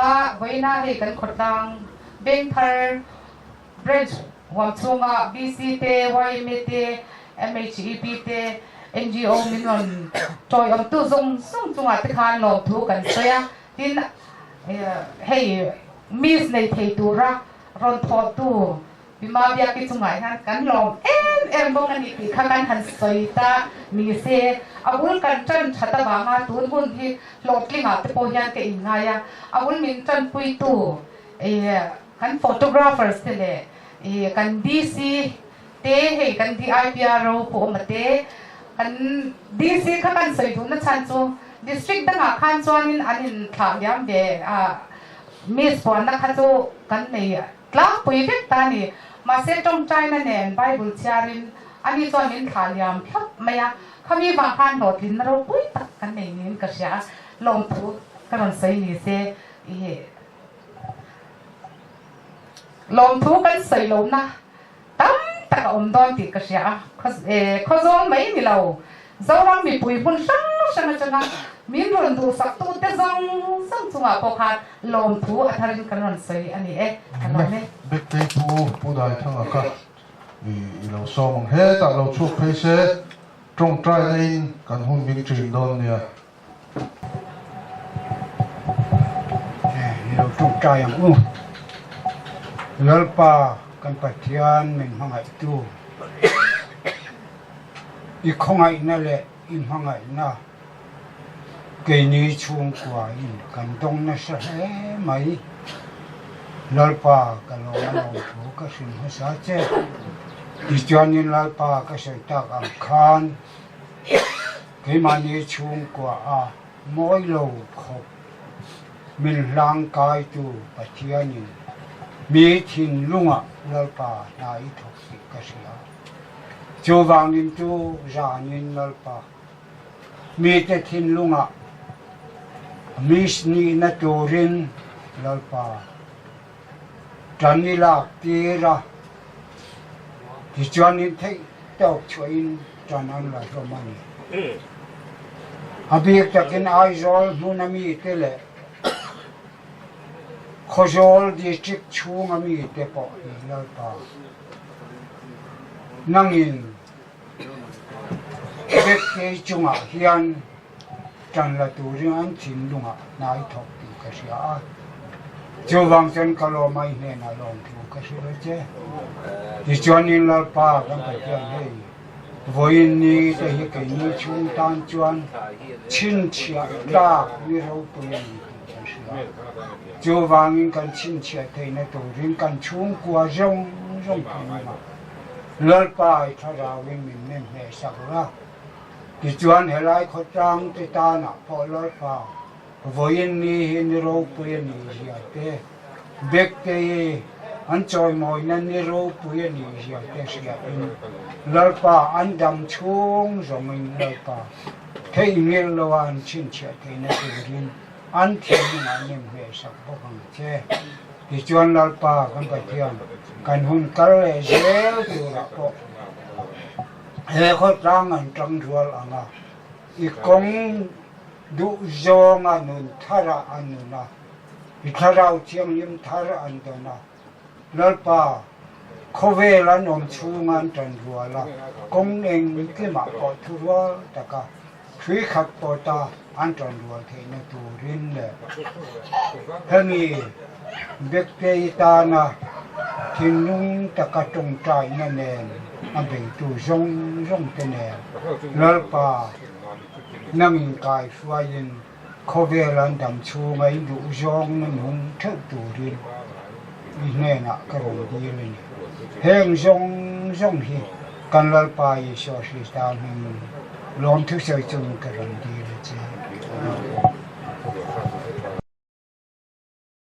าให้กันคนล่างเบงพาร์บริดจ์วันช่วงBCเต YMเต MHEPเตNGO มินวันจอยตู้ส่งจุงอาติคานลองถูกันเสียที่ให้มิสในเทตูระรอนทอตู้พิมาเบียกิจุงไงฮะกันลองบงอันนี้ปีข้างกันหันสวยตามีเสอาวุธกันจันชัตบางาตูนบุญที่โหลดลิงอาติโพยันเก่งไงอาวุธมินจันปุยตู้กันโฟโตกราฟเฟอร์สเลยกันDCเตให้กันที่ IPR ผมมาเตกันDCข้ากันใส่ถุงนั่นฉันจูดิสทริกต์ตั้งอาคารจวนอันนี้ถามย้ำเดมีสปอนนักขัดจูกันเนี่ยกล้าปุยเด็กตานี่มาเซตรงใจนั่นเองไบเบิลเชียรินอันนี้จวนมินถามย้ำครับไม่อะเขามีบางคันโหดลินเราปุยตักกันเนี่ยนี่ก็เสียลงทุนกันใส่นี่เซลงทุนกันใส่ลงนะตั้มแต่ก็อมดอนติดกระเสียเขาโซนไม่มีเราเราเรามีปุ๋ยพุ่นช่างจังมีนวลดูสักตัวแต่ซังจังหวะพอขาดลมผู้อัธรินกันนั่นใส่อันนี้อันนั้นเนี่ยเบ็ดเตผู้ได้ทั้งอากาศเราส่งเฮแต่เราชุบเพเสตรงใจในกันหุ่นมินจีนโดนเนี่ยเราตรงใจอย่างแล้วป่ากันปัจจัยมันห้องไอ้ตู้อีกห้องไอ้นั่นแหละอีห้องไอ้น่ะเกนี้ช่วงกว่าอีกันตรงนั้นใช่ไหมแล้วป่ากันลองถูกก็สิ่งภาษาเจ้อีจวนนี้แล้วป่าก็ใส่ตากอังคาร cái mà như chung của mỗi lâu khóc mình lang cai tu bát thiên nhìn mi thiên lunga lalpa nai thok ti kasia chu wang nim tu ra nin lalpa mi te thiên lunga mi sni na turin lalpa tranila tira thì cho nên thấy tao chuyện cho nên là romani biết cho cái ai rồi muốn ami thế lệ khó rồi đi chích chuông ami thế bỏ đi là ta năng in biết cái chung à hiền chẳng là tu riêng anh chín đúng à nãy thọc thì cái gì à chưa vang chân kalau mai này là lòng tu cái gì đó chứ thì cho nên là pa cái cái này với ni thì cái ni chung tan chuan chín chia ra như đâu bự chưa vang cái chín chia thì này tu riêng cái chung qua rong rong mà lỡ pa thay ra với mình mẹ sắc ra thì chuan hệ lại khó trang thì ta nạp bỏ lỡ pa với ni hình đâu bự ni gì thế biết cái anh chơi mồi nên ni đâu bự ni gì thế gì lỡ pa anh đâm chung rồi mình lỡ pa thấy nhiều lo anh chín chia thì này tu riêng anh thì mình mẹ sắc bốc hàng che thì chuan lỡ pa cái thiền cái hun cái lệ dễ tu ra po hệ khó trang anh trang ruột anh à i công du zong anh thara anh na i thara chiang yếm thara anh đó na lỡ pa khó về là nôm chung anh trang ruột là công anh cái mà có thu ruột tất cả thủy khắc bỏ ta anh trang ruột thì nó tu riêng lệ hình biết cái ta na thiên nhung tất cả trồng trái nên anh bị tu rong rong thế này lỡ pa năng cài phai in khó về lần đầm chu mấy đủ rong nên hung thất tu riêng này nè cái rồi đi lên heng rong rong hi can lỡ pa i so si ta mình lom thức sợi chung cái rồi đi lên chứ